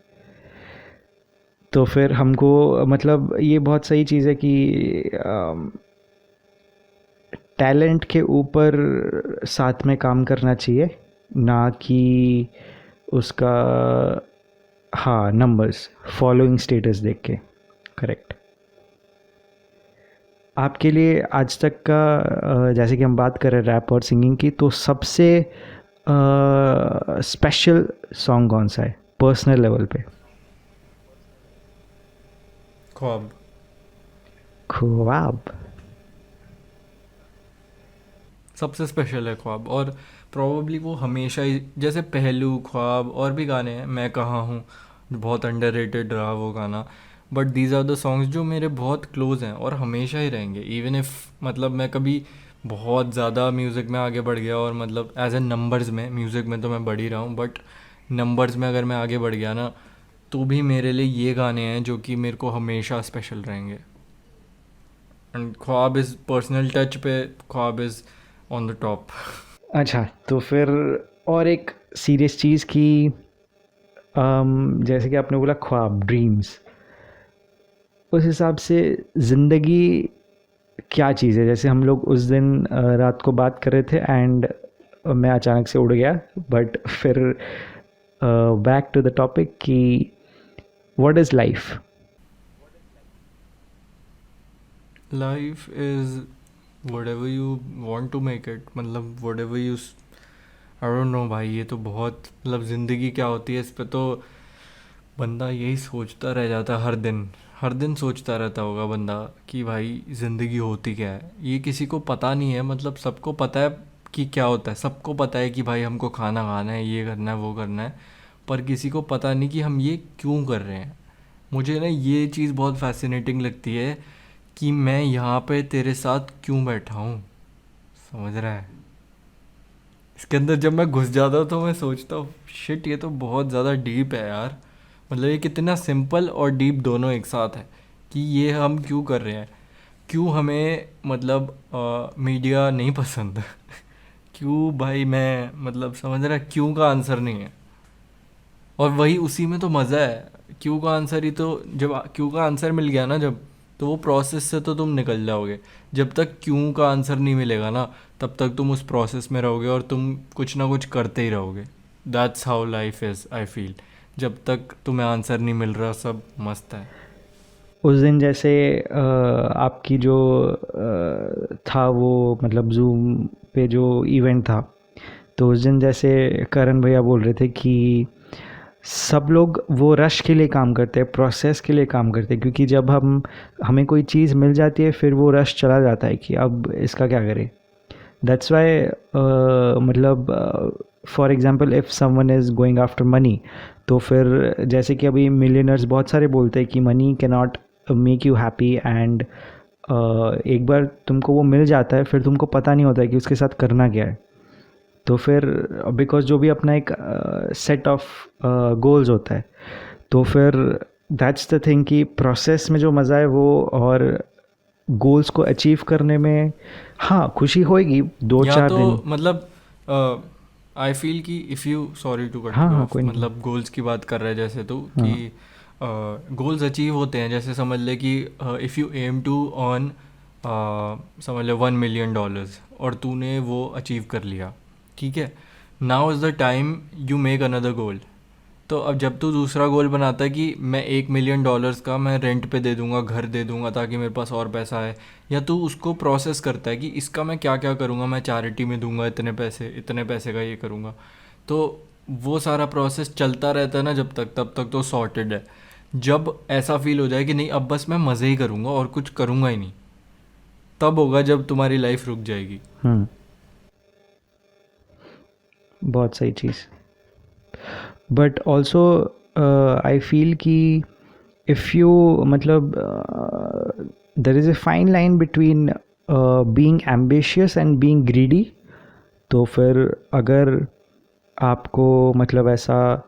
तो फिर हमको मतलब ये बहुत सही चीज़ है कि टैलेंट के ऊपर साथ में काम करना चाहिए, ना कि उसका, हाँ, नंबर्स, फॉलोइंग स्टेटस देख के। करेक्ट। आपके लिए आज तक का जैसे कि हम बात करें रैप और सिंगिंग की, तो सबसे स्पेशल सॉन्ग कौन सा है पर्सनल लेवल पे?
ख्वाब।
ख्वाब।
सबसे स्पेशल है ख्वाब। और प्रॉब्ली वो हमेशा ही, जैसे पहलू, ख्वाब और भी गाने हैं, मैं कहाँ हूँ, जो बहुत अंडररेटेड रहा वो गाना, but these are the songs जो मेरे बहुत क्लोज हैं और हमेशा ही रहेंगे। इवन इफ़ मतलब मैं कभी बहुत ज़्यादा म्यूज़िक में आगे बढ़ गया, और मतलब एज ए नंबर्स में, म्यूज़िक में तो मैं बढ़ ही रहा हूँ, बट नंबर्स में अगर मैं आगे बढ़ गया ना, तो भी मेरे लिए ये गाने हैं जो कि मेरे को हमेशा स्पेशल रहेंगे। एंड ख्वाब इज़ पर्सनल टच पे, ख्वाब इज़ ऑन द टॉप।
अच्छा, तो फिर और एक सीरियस चीज़ की, जैसे कि आपने बोला ख्वाब, ड्रीम्स, उस हिसाब से ज़िंदगी क्या चीज़ है? जैसे हम लोग उस दिन रात को बात कर रहे थे एंड मैं अचानक से उड़ गया, बट फिर बैक टू द टॉपिक कि what is life?
Life is whatever you want to make it, मतलब whatever you, I don't know भाई, ये तो बहुत, मतलब ज़िंदगी क्या होती है इस पे तो बंदा यही सोचता रह जाता है। हर दिन सोचता रहता होगा बंदा कि भाई ज़िंदगी होती क्या है। ये किसी को पता नहीं है, मतलब सबको पता है कि क्या होता है, सबको पता है कि भाई हमको खाना खाना है, ये करना है, वो करना है, पर किसी को पता नहीं कि हम ये क्यों कर रहे हैं। मुझे ना ये चीज़ बहुत फैसिनेटिंग लगती है कि मैं यहाँ पे तेरे साथ क्यों बैठा हूँ, समझ रहा है। इसके अंदर जब मैं घुस जाता हूँ तो मैं सोचता हूँ शिट, ये तो बहुत ज़्यादा डीप है यार। मतलब ये कितना सिंपल और डीप दोनों एक साथ है कि ये हम क्यों कर रहे हैं, क्यों हमें मतलब मीडिया नहीं पसंद क्यों भाई, मैं मतलब समझ रहा है, क्यों का आंसर नहीं है। और वही उसी में तो मज़ा है, क्यों का आंसर ही तो, जब क्यों का आंसर मिल गया ना जब, तो वो प्रोसेस से तो तुम निकल जाओगे। जब तक क्यों का आंसर नहीं मिलेगा ना, तब तक तुम उस प्रोसेस में रहोगे और तुम कुछ ना कुछ करते ही रहोगे। That's how life is, I feel. जब तक तुम्हें आंसर नहीं मिल रहा, सब मस्त है।
उस दिन जैसे आपकी जो था वो, मतलब जूम पे जो इवेंट था, तो उस दिन जैसे करण भैया बोल रहे थे कि सब लोग वो रश के लिए काम करते हैं, प्रोसेस के लिए काम करते हैं, क्योंकि जब हमें कोई चीज़ मिल जाती है फिर वो रश चला जाता है कि अब इसका क्या करें। दैट्स वाई मतलब for example if someone is going after money, तो फिर जैसे कि अभी मिलियनर्स बहुत सारे बोलते हैं कि money can not make you happy, and एक बार तुमको वो मिल जाता है फिर तुमको पता नहीं होता है कि उसके साथ करना क्या है। तो फिर बिकॉज जो भी अपना एक सेट ऑफ गोल्स होता है, तो फिर दैट्स द थिंग कि प्रोसेस में जो मज़ा है वो, और गोल्स को अचीव करने में हाँ खुशी होएगी दो
या
चार
तो
दिन।
मतलब आई फील कि if you, sorry to cut
हाँ
यू
हाँ,
ऑफ,
कोई नहीं।
मतलब गोल्स की बात कर रहे हैं जैसे तो,
हाँ
कि गोल्स अचीव होते हैं, जैसे समझ ले कि if you aim to earn, समझ ले $1 million, और तूने वो अचीव कर लिया, ठीक है। Now is the time you make another goal. तो अब जब तू दूसरा गोल बनाता है कि मैं $1 million का मैं रेंट पे दे दूंगा, घर दे दूंगा ताकि मेरे पास और पैसा है, या तू उसको प्रोसेस करता है कि इसका मैं क्या क्या करूंगा, मैं चैरिटी में दूंगा इतने पैसे का ये करूंगा, तो वो सारा प्रोसेस चलता रहता है ना जब तक, तब तक तो सॉर्टेड है। जब ऐसा फील हो जाए कि नहीं अब बस मैं मज़े ही करूंगा और कुछ करूंगा ही नहीं, तब होगा जब तुम्हारी लाइफ रुक जाएगी।
बहुत सही चीज़। बट ऑल्सो आई फील कि इफ़ यू मतलब there is a fine line between being ambitious and being greedy. तो फिर अगर आपको मतलब ऐसा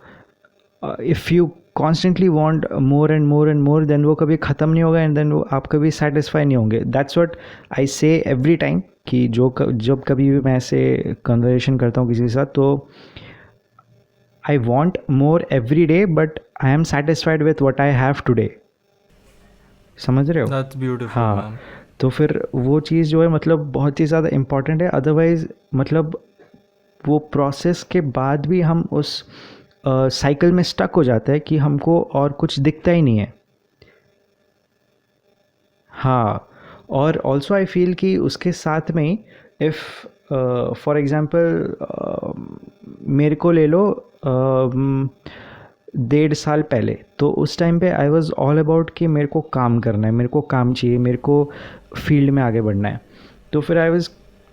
if you constantly want more and more and more, then वो कभी ख़त्म नहीं होगा, एंड देन वो आप कभी सेटिस्फाई नहीं होंगे। दैट्स व्हाट आई से एवरी टाइम कि जब कभी भी मैं ऐसे कन्वर्सेशन करता हूँ किसी के साथ, तो I want more every day but I am satisfied with what I have today. समझ रहे हो?
दैट्स ब्यूटीफुल
हाँ,
मैन।
तो फिर वो चीज़ जो है मतलब बहुत ही ज़्यादा इम्पॉर्टेंट है। अदरवाइज़ मतलब वो प्रोसेस के बाद भी हम उस साइकिल में स्टक हो जाता है कि हमको और कुछ दिखता ही नहीं है। हाँ, और ऑल्सो आई फील कि उसके साथ में इफ़ फॉर एग्ज़ाम्पल मेरे को ले लो 1.5 साल पहले, तो उस टाइम पे आई वॉज़ ऑल अबाउट कि मेरे को काम करना है, मेरे को काम चाहिए, मेरे को फील्ड में आगे बढ़ना है। तो फिर I was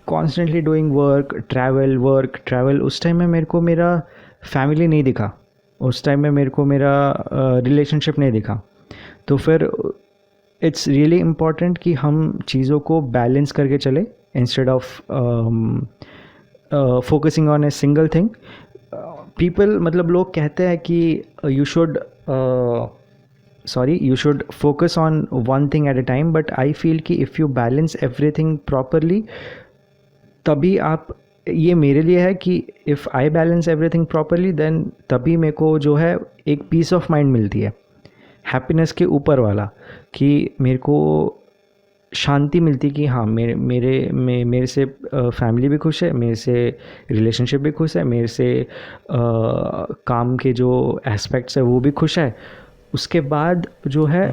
constantly doing work travel, उस टाइम में मेरे को मेरा फैमिली नहीं दिखा, उस टाइम में मेरे को मेरा रिलेशनशिप नहीं दिखा। तो फिर इट्स रियली इम्पॉर्टेंट कि हम चीज़ों को बैलेंस करके चले instead of focusing on a single thing. People मतलब लोग कहते हैं कि you should you should focus on one thing at a time, but I feel कि if you balance everything properly, तभी आप, ये मेरे लिए है कि if I balance everything properly then तभी मेरे को जो है एक पीस ऑफ माइंड मिलती है, हैप्पीनेस के ऊपर वाला, कि मेरे को शांति मिलती कि हाँ मेरे से फैमिली भी खुश है, मेरे से रिलेशनशिप भी खुश है, मेरे से काम के जो एस्पेक्ट्स है वो भी खुश है। उसके बाद जो है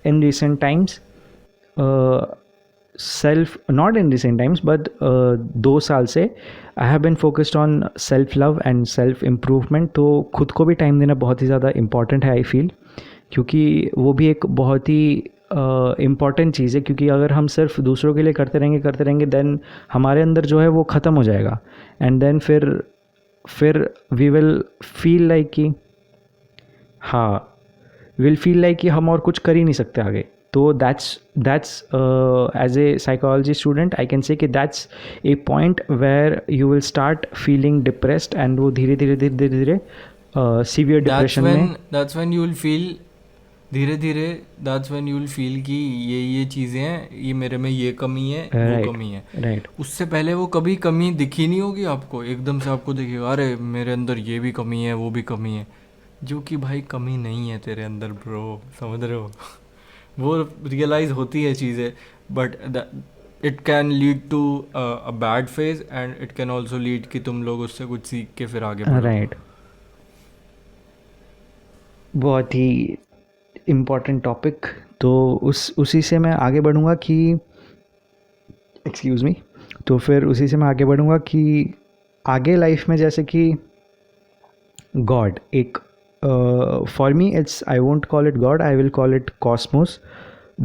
in recent times not in recent times but 2 साल से आई have bin focused on self love and self improvement. तो खुद को भी टाइम देना बहुत ही ज़्यादा इम्पॉर्टेंट है आई फील, क्योंकि वो भी एक बहुत ही इम्पॉर्टेंट चीज़ है, क्योंकि अगर हम सिर्फ दूसरों के लिए करते रहेंगे देन हमारे अंदर जो है वो ख़त्म हो जाएगा, एंड देन फिर वी विल फील लाइक कि हाँ विल फील लाइक कि हम और कुछ कर ही नहीं सकते आगे। तो that's as a psychology student I can say कि that's a point where you will start feeling depressed, and वो धीरे धीरे सीवियर डिप्रेशन में
that's when you will feel धीरे धीरे that's when you will feel कि ये चीज़ें हैं, ये मेरे में ये कमी है, वो कमी है।
राइट।
उससे पहले वो कभी कमी दिखी नहीं होगी आपको, एकदम से आपको दिखेगा अरे मेरे अंदर ये भी कमी है वो भी कमी है, जो कि भाई कमी नहीं है तेरे अंदर ब्रो, समझ रहे हो? वो रियलाइज़ होती है चीज़ें, but it can lead to a bad phase and it can also lead कि तुम लोग उससे कुछ सीख के फिर आगे बढ़ो।
राइट। बहुत ही इम्पॉर्टेंट टॉपिक। तो उसी से मैं आगे बढ़ूँगा कि एक्सक्यूज़ मी, तो फिर उसी से मैं आगे बढ़ूँगा कि आगे लाइफ में जैसे कि गॉड एक for me it's, I won't call it God, I will call it cosmos.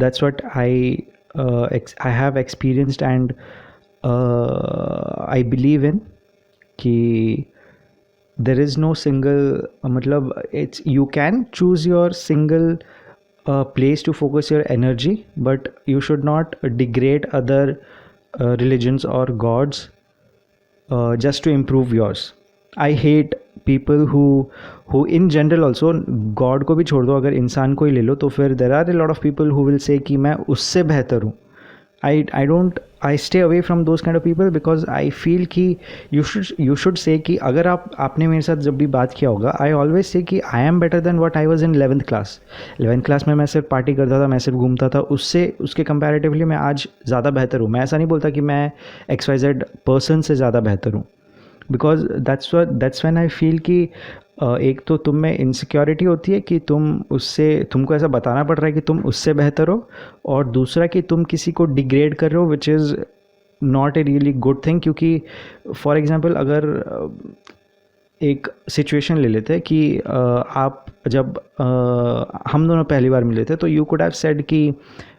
That's what I have experienced and I believe in कि there is no single मतलब it's, you can choose your single place to focus your energy, but you should not degrade other religions or gods just to improve yours. I hate people who in general also, God को भी छोड़ दो, अगर इंसान को ही ले लो तो फिर there are a lot of people who will say कि मैं उससे बेहतर हूँ। I stay away from those kind of people because I feel कि you should say कि अगर आपने मेरे साथ जब भी बात किया होगा, I always say कि I am better than what I was in 11th class. 11th class में मैं सिर्फ पार्टी करता था, मैं सिर्फ घूमता था, उसके कंपैरेटिवली मैं आज ज़्यादा बेहतर हूँ। मैं ऐसा नहीं बोलता कि मैं XYZ पर्सन से ज़्यादा बेहतर हूँ, because that's when I feel कि एक तो तुम में इनसिक्योरिटी होती है कि तुमको ऐसा बताना पड़ रहा है कि तुम उससे बेहतर हो, और दूसरा कि तुम किसी को डिग्रेड कर रहे हो, which is not a really good thing. क्योंकि फॉर एग्जांपल अगर एक सिचुएशन ले लेते हैं कि आप जब हम दोनों पहली बार मिले थे तो यू कुड हैव सेड कि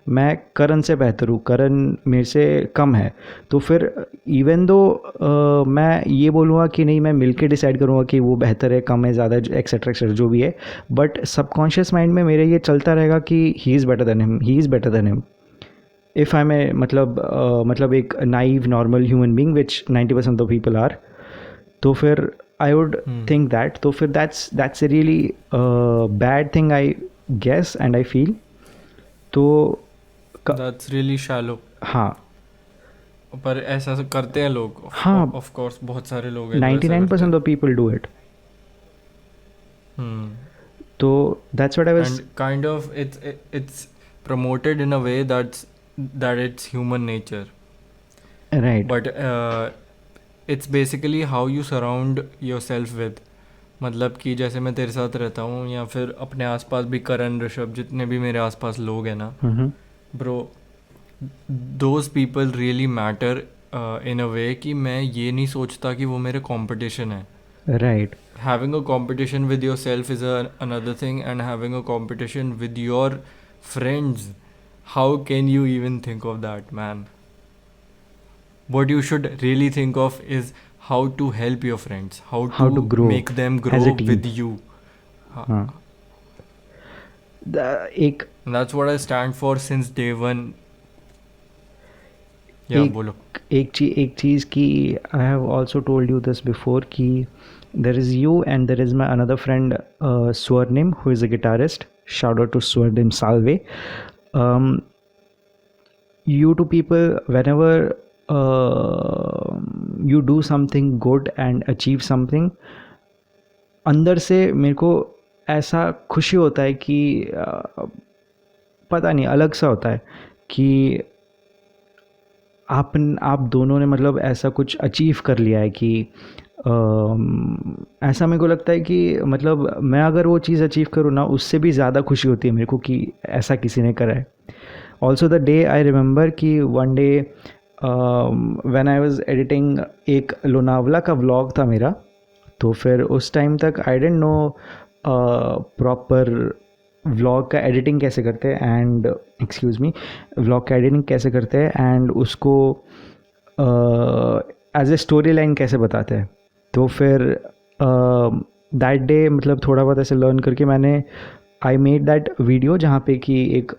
मैं करण से बेहतर हूँ, करण मेरे से कम है, तो फिर इवन दो मैं ये बोलूँगा कि नहीं मैं मिलके डिसाइड करूँगा कि वो बेहतर है, कम है, ज़्यादा, एक्सेट्रा एक्सेट्रा जो भी है, बट सबकॉन्शियस माइंड में मेरे ये चलता रहेगा कि he is better than him if I may मतलब एक naive normal human being which 90% of people are. तो फिर I would think that, तो फिर that's a really bad thing I guess and I feel। तो
that's really shallow।
हाँ,
पर ऐसा करते हैं लोग।
हाँ,
of course बहुत सारे लोग हैं
99% of people do it। तो that's what I was,
and kind of it's promoted in a way that it's human nature,
right,
but it's basically how you surround yourself with। मतलब कि जैसे मैं तेरे साथ रहता हूँ या फिर अपने आसपास भी करण, ऋषभ, जितने भी मेरे आसपास लोग हैं ना bro, those people really matter in a way कि मैं ये नहीं सोचता कि वो मेरे कंपटीशन है।
right,
having a competition with yourself is another thing, and having a competition with your friends, how can you even think of that, man? what you should really think of is how to help your friends, how
How to
to
grow
make them
as
grow
a team.
with you.
हाँ एक
And that's what I stand for since day one. Yeah, बोलो.
एक चीज़ की I have also told you this before कि there is you and there is my another friend Swarnim who is a guitarist. Shout out to Swarnim Salve. You two people, whenever you do something good and achieve something, अंदर से मेरे को ऐसा खुशी होता है कि पता नहीं अलग सा होता है कि आप दोनों ने मतलब ऐसा कुछ अचीव कर लिया है कि ऐसा मेरे को लगता है कि मतलब मैं अगर वो चीज़ अचीव करूँ ना उससे भी ज़्यादा खुशी होती है मेरे को कि ऐसा किसी ने करा है. Also the day I remember कि one day when I was editing एक लोनावला का व्लॉग था मेरा. तो फिर उस टाइम तक आई डेंट नो प्रॉपर व्लॉग का एडिटिंग कैसे करते हैं एंड एक्सक्यूज़ मी व्लॉग का एडिटिंग कैसे करते हैं एंड उसको एज ए स्टोरी लाइन कैसे बताते हैं. तो फिर दैट डे मतलब थोड़ा बहुत ऐसे लर्न करके मैंने आई मेड दैट वीडियो जहाँ पे कि एक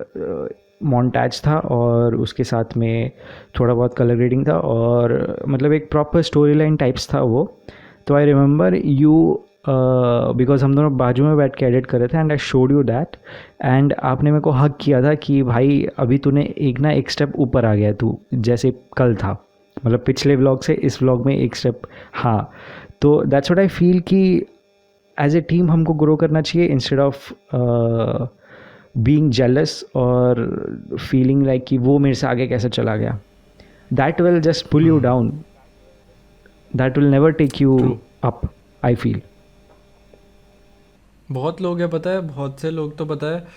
मोन्टाज था और उसके साथ में थोड़ा बहुत कलर ग्रेडिंग था और मतलब एक प्रॉपर स्टोरी लाइन टाइप्स था वो. तो आई रिमेंबर यू बिकॉज हम दोनों बाजू में बैठ के एडिट कर रहे थे and I showed you that and आपने मेरे को हक किया था कि भाई अभी तूने एक स्टेप ऊपर आ गया तू जैसे कल था मतलब पिछले व्लॉग से इस व्लॉग में एक स्टेप. हाँ तो दैट्स व्हाट आई फील कि एज ए टीम हमको ग्रो करना चाहिए इंस्टेड ऑफ बीइंग जेलस और फीलिंग लाइक कि वो मेरे से आगे कैसे चला गया. That will just pull you down. That will never take you up I feel.
बहुत लोग हैं पता है, बहुत से लोग तो पता है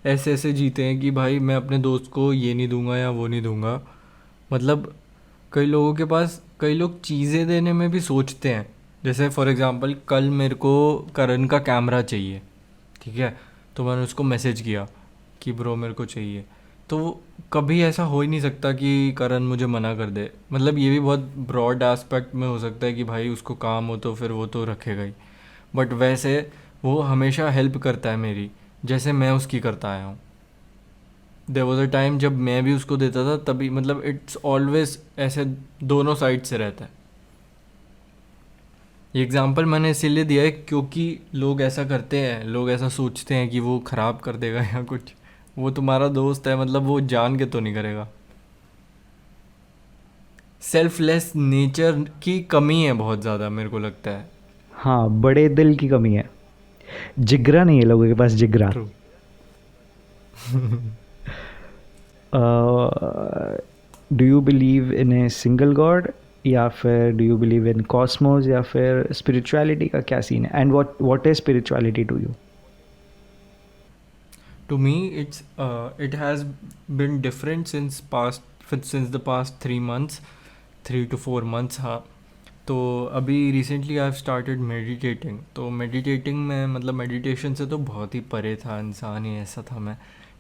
ऐसे ऐसे जीते हैं कि भाई मैं अपने दोस्त को ये नहीं दूंगा या वो नहीं दूंगा. मतलब कई लोगों के पास कई लोग चीज़ें देने में भी सोचते हैं. जैसे फॉर एग्जांपल कल मेरे को करण का कैमरा चाहिए, ठीक है, तो मैंने उसको मैसेज किया कि ब्रो मेरे को चाहिए. तो कभी ऐसा हो ही नहीं सकता कि करण मुझे मना कर दे. मतलब ये भी बहुत ब्रॉड एस्पेक्ट में हो सकता है कि भाई उसको काम हो तो फिर वो तो रखेगा ही, बट वैसे वो हमेशा हेल्प करता है मेरी जैसे मैं उसकी करता आया हूँ. देयर वॉज अ टाइम जब मैं भी उसको देता था तभी मतलब इट्स ऑलवेज ऐसे दोनों साइड से रहता है. ये एग्ज़ाम्पल मैंने इसीलिए दिया है क्योंकि लोग ऐसा करते हैं, लोग ऐसा सोचते हैं कि वो ख़राब कर देगा या कुछ. वो तुम्हारा दोस्त है, मतलब वो जान के तो नहीं करेगा. सेल्फलेस नेचर की कमी है बहुत ज़्यादा मेरे को लगता है.
हाँ बड़े दिल की कमी है. जिगरा नहीं है लोगों के पास जिगरा.
True.
Do you believe in a single God या फिर do you believe in cosmos या फिर स्पिरिचुअलिटी का क्या सीन है and what is spirituality to you?
To me, it has been different since the past 3 months, 3 to 4 months. हाँ, तो अभी recently I have started meditating. तो मेडिटेटिंग में मतलब मेडिटेशन से तो बहुत ही परे था इंसान ही. ऐसा था मैं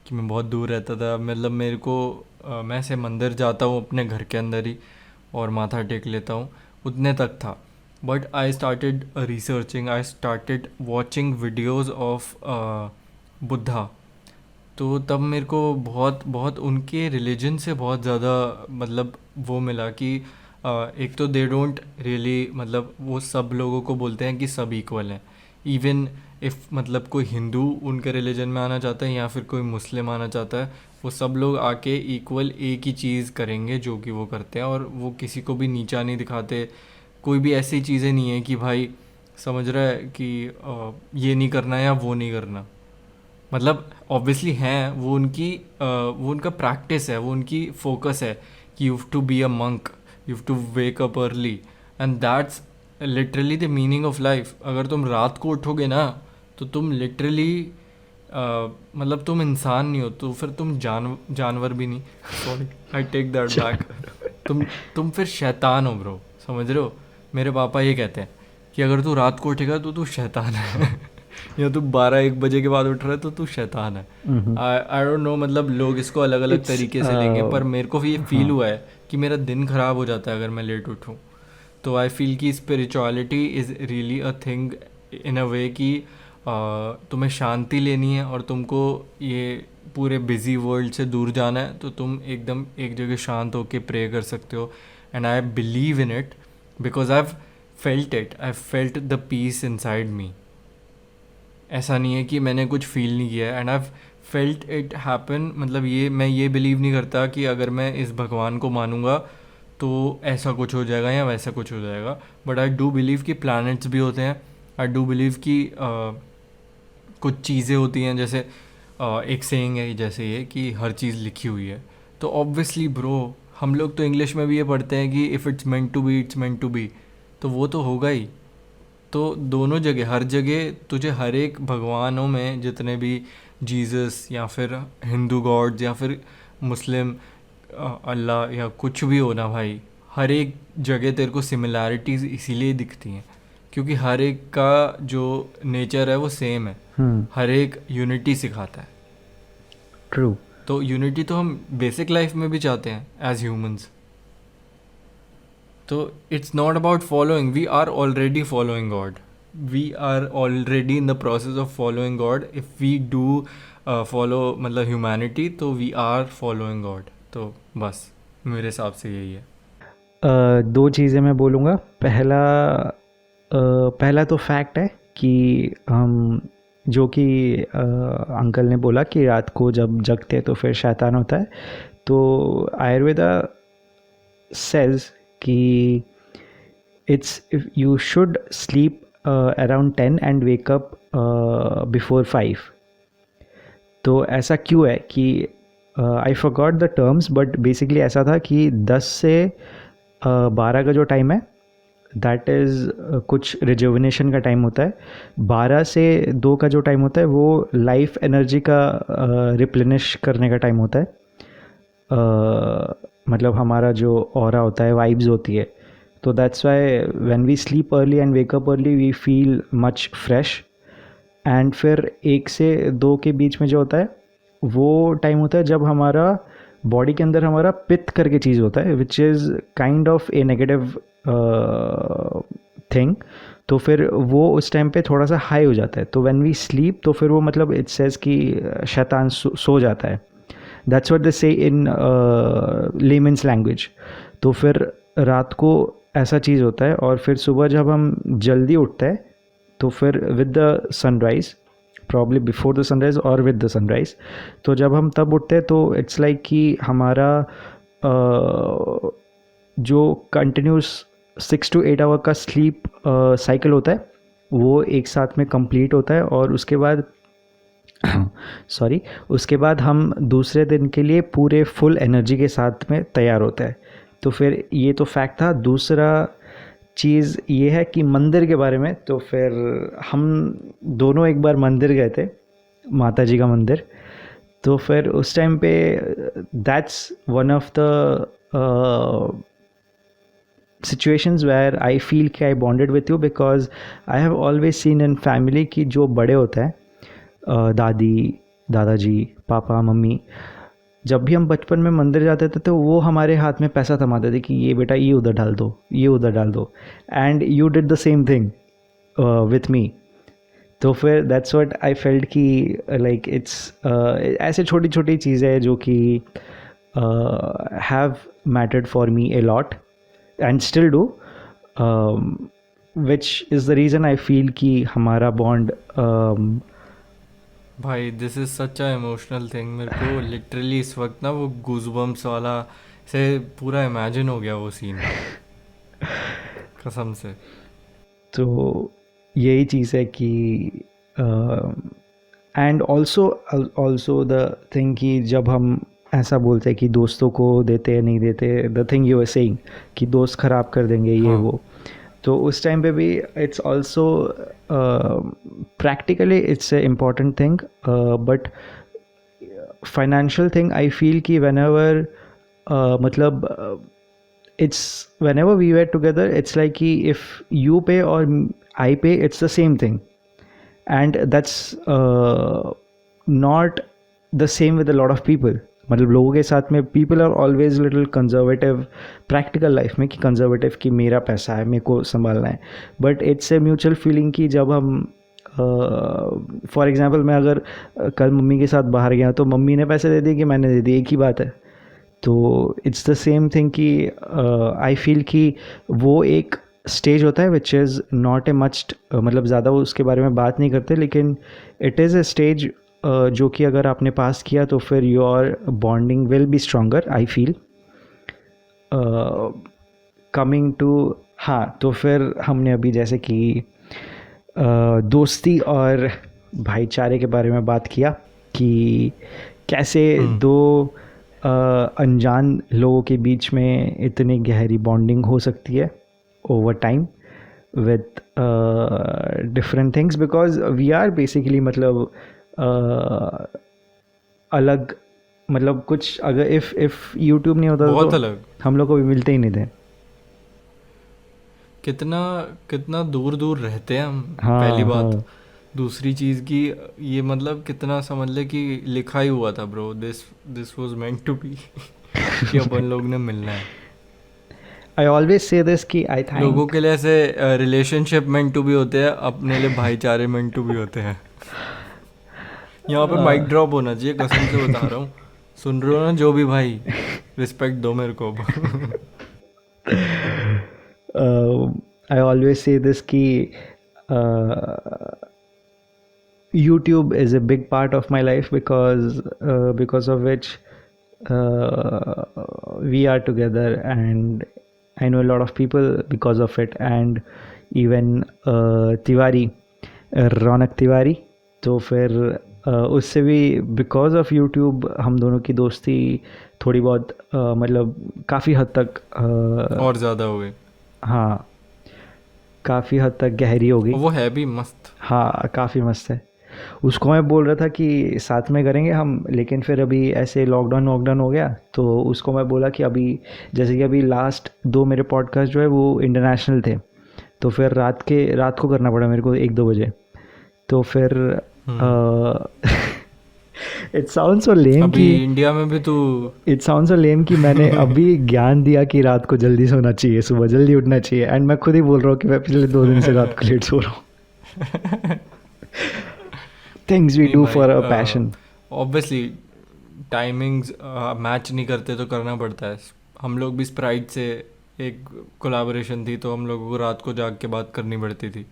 कि मैं बहुत दूर रहता था. मतलब मेरे को मैं से मंदिर जाता हूँ अपने घर के अंदर ही और माथा टेक लेता हूँ, उतने तक था. But I started researching, I started watching videos of Buddha. तो तब मेरे को बहुत बहुत उनके रिलीजन से बहुत ज़्यादा मतलब वो मिला कि एक तो दे डोंट रियली मतलब वो सब लोगों को बोलते हैं कि सब इक्वल हैं. इवन इफ़ मतलब कोई हिंदू उनके रिलीजन में आना चाहता है या फिर कोई मुस्लिम आना चाहता है, वो सब लोग आके इक्वल एक ही चीज़ करेंगे जो कि वो करते हैं और वो किसी को भी नीचा नहीं दिखाते. कोई भी ऐसी चीज़ें नहीं है कि भाई समझ रहा है कि ये नहीं करना या वो नहीं करना. मतलब ऑब्वियसली हैं वो उनका प्रैक्टिस है, वो उनकी फोकस है कि you have to be a monk, you have to wake up early and that's literally the meaning of life. अगर तुम रात को उठोगे ना तो तुम लिटरली मतलब तुम इंसान नहीं हो, तो फिर तुम जानवर भी नहीं. Sorry I take that back. तुम फिर शैतान हो ब्रो, समझ रहे हो. मेरे पापा ये कहते हैं कि अगर तू रात को उठेगा तो तू शैतान है या तू 12-1 बजे के बाद उठ रहा है तो तू शैतान है. आई डोंट नो, मतलब लोग इसको अलग अलग तरीके से लेंगे, पर मेरे को भी ये फील हुआ है कि मेरा दिन ख़राब हो जाता है अगर मैं लेट उठूँ। तो आई फील कि spirituality is really a thing in a way कि तुम्हें शांति लेनी है और तुमको ये पूरे बिज़ी वर्ल्ड से दूर जाना है, तो तुम एकदम एक जगह शांत होकर प्रे कर सकते हो। And I believe in it because I felt the peace inside me. ऐसा नहीं है कि मैंने कुछ फील नहीं किया है, and I felt it happen. मतलब मैं ये बिलीव नहीं करता कि अगर मैं इस भगवान को मानूंगा तो ऐसा कुछ हो जाएगा या वैसा कुछ हो जाएगा, बट आई डू बिलीव कि प्लैनेट्स भी होते हैं। आई डू बिलीव कि कुछ चीज़ें होती हैं, जैसे एक सेइंग है जैसे ये कि हर चीज़ लिखी हुई है। तो ऑब्वियसली ब्रो, हम लोग तो इंग्लिश में भी ये पढ़ते हैं कि if it's meant to be it's meant to be, तो वो तो होगा ही। तो दोनों जगह, हर जगह तुझे हर एक भगवानों में जितने भी जीसस या फिर हिंदू गॉड्स या फिर मुस्लिम अल्लाह या कुछ भी हो ना भाई, हर एक जगह तेरे को सिमिलैरिटीज़ इसीलिए दिखती हैं क्योंकि हर एक का जो नेचर है वो सेम है। हर एक यूनिटी सिखाता है।
ट्रू।
तो यूनिटी तो हम बेसिक लाइफ में भी चाहते हैं एज ह्यूमंस। तो it's not about following, we are already following God, we are already in the process of following God. If we do follow मतलब ह्यूमैनिटी, तो वी आर फॉलोइंग गॉड। तो बस मेरे हिसाब से यही है।
दो चीज़ें मैं बोलूँगा। पहला तो फैक्ट है कि हम, जो कि अंकल ने बोला कि रात को जब जगते हैं तो फिर शैतान होता है। तो आयुर्वेदा सेज कि it's you should sleep around 10 and wake up before 5। तो ऐसा क्यों है कि I forgot the terms, but basically ऐसा था कि 10 से 12 का जो टाइम है दैट इज़ कुछ रिजुविनेशन का टाइम होता है। 12 से 2 का जो टाइम होता है वो लाइफ एनर्जी का रिप्लेनिश करने का टाइम होता है। मतलब हमारा जो ऑरा होता है, वाइब्स होती है। तो that's why when we sleep early and wake up early we feel much fresh. And फिर 1 से 2 के बीच में जो होता है वो टाइम होता है जब हमारा बॉडी के अंदर हमारा पित्त करके चीज़ होता है, which is kind of A negative thing. तो फिर वो उस टाइम पे थोड़ा सा हाई हो जाता है। तो व्हेन वी स्लीप, तो फिर वो मतलब इट सेज कि शैतान सो जाता है। दैट्स व्हाट दे से इन लेमन्स लैंग्वेज। तो फिर रात को ऐसा चीज़ होता है, और फिर सुबह जब हम जल्दी उठते हैं तो फिर with the sunrise, probably before the sunrise और विद द सनराइज़, तो जब हम तब उठते हैं तो इट्स लाइक कि हमारा जो कंटिन्यूस 6 to 8 आवर का स्लीप साइकिल होता है वो एक साथ में कंप्लीट होता है। और उसके बाद उसके बाद हम दूसरे दिन के लिए पूरे फुल एनर्जी के साथ में तैयार होता है। तो फिर ये तो फैक्ट था। दूसरा चीज़ ये है कि मंदिर के बारे में, तो फिर हम दोनों एक बार मंदिर गए थे, माता जी का मंदिर। तो फिर उस टाइम पे that's one of the situations where I feel कि I bonded with you because I have always seen in family कि जो बड़े होते हैं, दादी दादाजी पापा मम्मी, जब भी हम बचपन में मंदिर जाते थे तो वो हमारे हाथ में पैसा थमाते थे कि ये बेटा ये उधर डाल दो, ये उधर डाल दो। And you did the same thing with me. तो फिर दैट्स व्हाट आई फेल्ट कि लाइक इट्स ऐसे छोटी छोटी चीज़ें जो कि have mattered for me a lot and still do, which is the reason I feel कि हमारा bond
भाई this is such a emotional thing. मेरे को लिटरली इस वक्त ना वो गूज़बम्प्स वाला से पूरा इमेजिन हो गया वो सीन, कसम से।
तो यही चीज़ है कि एंड ऑल्सो द थिंग कि जब हम ऐसा बोलते हैं कि दोस्तों को देते हैं नहीं देते, the thing you are saying कि दोस्त ख़राब कर देंगे ये
हाँ।
वो, तो उस टाइम पे भी it's also practically it's a important thing, but financial thing I feel कि वेन एवर मतलब it's whenever we were together it's like कि if you pay or I pay it's the same thing, and that's not the same with a lot of people. मतलब लोगों के साथ में people are always little conservative practical life में, कि कंजर्वेटिव कि मेरा पैसा है, मेरे को संभालना है. But it's a mutual feeling कि जब हम फॉर एग्जांपल मैं अगर कल मम्मी के साथ बाहर गया तो मम्मी ने पैसे दे दिए कि मैंने दे दिए, एक ही बात है. तो इट्स द सेम थिंग कि आई फील कि वो एक स्टेज होता है which is not a must, मतलब ज़्यादा वो उसके बारे में बात नहीं करते, लेकिन इट इज़ ए स्टेज जो कि अगर आपने पास किया तो फिर your bonding will be stronger I feel. Coming to, हाँ, तो फिर हमने अभी जैसे कि दोस्ती और भाईचारे के बारे में बात किया कि कैसे दो अनजान लोगों के बीच में इतनी गहरी बॉन्डिंग हो सकती है over time with different things, because we are basically मतलब अलग, मतलब कुछ अगर इफ यूट्यूब नहीं होता
बहुत
तो
अलग.
हम लोग को भी मिलते ही नहीं थे.
कितना कितना दूर दूर रहते हैं हम,
हाँ
पहली बात.
हाँ.
दूसरी चीज़ की, ये मतलब कितना समझ ले कि लिखा ही हुआ था bro, this was meant to be कि अपन लोग ने मिलना है.
आई ऑलवेज से दिस कि आई
लोगों
थिंक
के लिए ऐसे रिलेशनशिप मेंट टू बी होते हैं, अपने लिए भाईचारे मेंट टू बी होते हैं. यहाँ पे माइक ड्रॉप होना चाहिए, कसम से बता रहा हूँ. सुन रहे हो ना जो भी भाई, रिस्पेक्ट दो मेरे को.
I always say this कि YouTube is a big part of my life because of which we are together, and I know a lot of people because of it, and even Tiwari, रौनक तिवारी. तो फिर उससे भी बिकॉज ऑफ यूट्यूब हम दोनों की दोस्ती थोड़ी बहुत मतलब काफ़ी हद तक
और ज़्यादा हो गए.
हाँ, काफ़ी हद तक गहरी हो गई.
वो है भी मस्त.
हाँ, काफ़ी मस्त है. उसको मैं बोल रहा था कि साथ में करेंगे हम, लेकिन फिर अभी ऐसे लॉकडाउन हो गया, तो उसको मैं बोला कि अभी जैसे कि अभी लास्ट 2 मेरे पॉडकास्ट जो है वो इंटरनेशनल थे, तो फिर रात को करना पड़ा मेरे को 1-2 बजे. तो फिर इट साउंड सो लेम
अभी
कि
इंडिया में भी तू
इट साउंड सो लेम कि मैंने अभी ज्ञान दिया कि रात को जल्दी सोना चाहिए, सुबह जल्दी उठना चाहिए, एंड मैं खुद ही बोल रहा हूँ कि मैं पिछले 2 दिन से रात को लेट सो रहा हूँ. थिंग्स वी
नहीं
डू
भाई,
for a passion.
Obviously timings match नहीं करते तो करना पड़ता है. हम लोग भी स्प्राइट से एक कोलैबोरेशन थी, तो हम लोगों को रात को जाग के बात करनी पड़ती थी.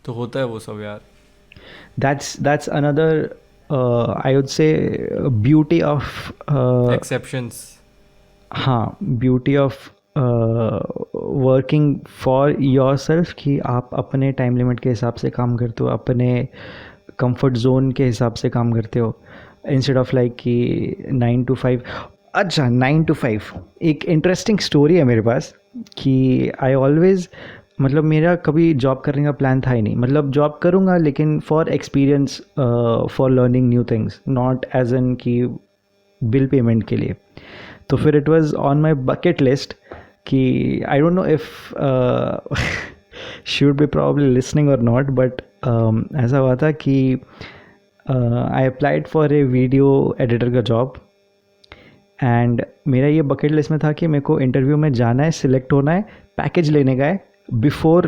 तो होता है वो सब यार.
That's another I would say beauty of
exceptions.
हाँ, beauty of working for yourself, कि आप अपने टाइम लिमिट के हिसाब से काम करते हो, अपने कंफर्ट जोन के हिसाब से काम करते हो, इंस्टेड ऑफ लाइक कि 9 to 5. अच्छा, 9 to 5 एक इंटरेस्टिंग स्टोरी है मेरे पास कि आई ऑलवेज, मतलब मेरा कभी जॉब करने का प्लान था ही नहीं. मतलब जॉब करूँगा लेकिन for experience, for learning new things, not as an कि बिल पेमेंट के लिए. तो फिर it was on my bucket list कि I don't know if she would be probably listening और नॉट, बट ऐसा हुआ था कि I applied for a video editor का जॉब, एंड मेरा ये बकेट लिस्ट में था कि मेरे को इंटरव्यू में जाना है, सिलेक्ट होना है, पैकेज लेने का है before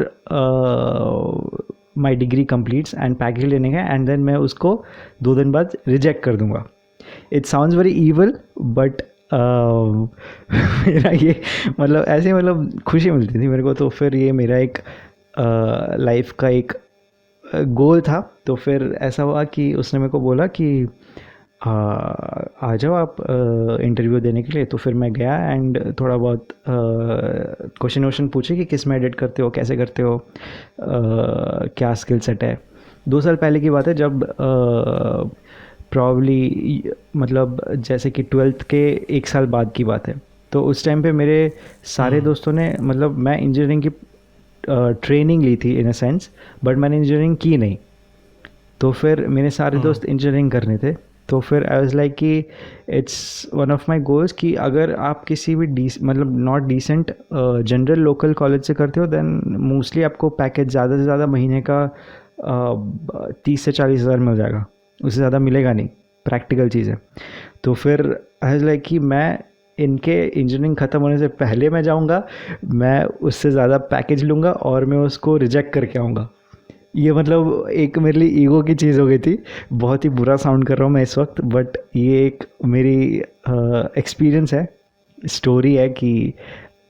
my degree completes, and package लेने का है, एंड देन मैं उसको 2 दिन बाद रिजेक्ट कर दूँगा. It sounds very evil, but मेरा ये मतलब ऐसे मतलब खुशी मिलती थी मेरे को. तो फिर ये मेरा एक लाइफ का एक गोल था. तो फिर ऐसा हुआ कि उसने मेरे को बोला कि आ जाओ आप इंटरव्यू देने के लिए. तो फिर मैं गया, एंड थोड़ा बहुत क्वेश्चन पूछे कि किस में एडिट करते हो, कैसे करते हो, क्या स्किल सेट है. 2 साल पहले की बात है, जब प्रॉब्ली मतलब जैसे कि 12th के 1 साल बाद की बात है. तो उस टाइम पे मेरे सारे दोस्तों ने, मतलब मैं इंजीनियरिंग की ट्रेनिंग ली थी इन अ सेंस, बट मैंने इंजीनियरिंग की नहीं. तो फिर मेरे सारे दोस्त इंजीनियरिंग करने थे. तो फिर आई वाज लाइक कि it's one of my goals कि अगर आप किसी भी मतलब not decent general local college से करते हो, देन मोस्टली आपको पैकेज ज़्यादा से ज़्यादा महीने का 30 से 40 हज़ार मिल जाएगा, उससे ज़्यादा मिलेगा नहीं. प्रैक्टिकल चीज़ है. तो फिर आई वाज लाइक कि मैं इनके इंजीनियरिंग ख़त्म होने से पहले मैं जाऊंगा, मैं उससे ज़्यादा पैकेज लूँगा और मैं उसको रिजेक्ट करके आऊँगा। ये मतलब एक मेरे लिए ईगो की चीज़ हो गई थी। बहुत ही बुरा साउंड कर रहा हूँ मैं इस वक्त, बट ये एक मेरी एक्सपीरियंस है, स्टोरी है कि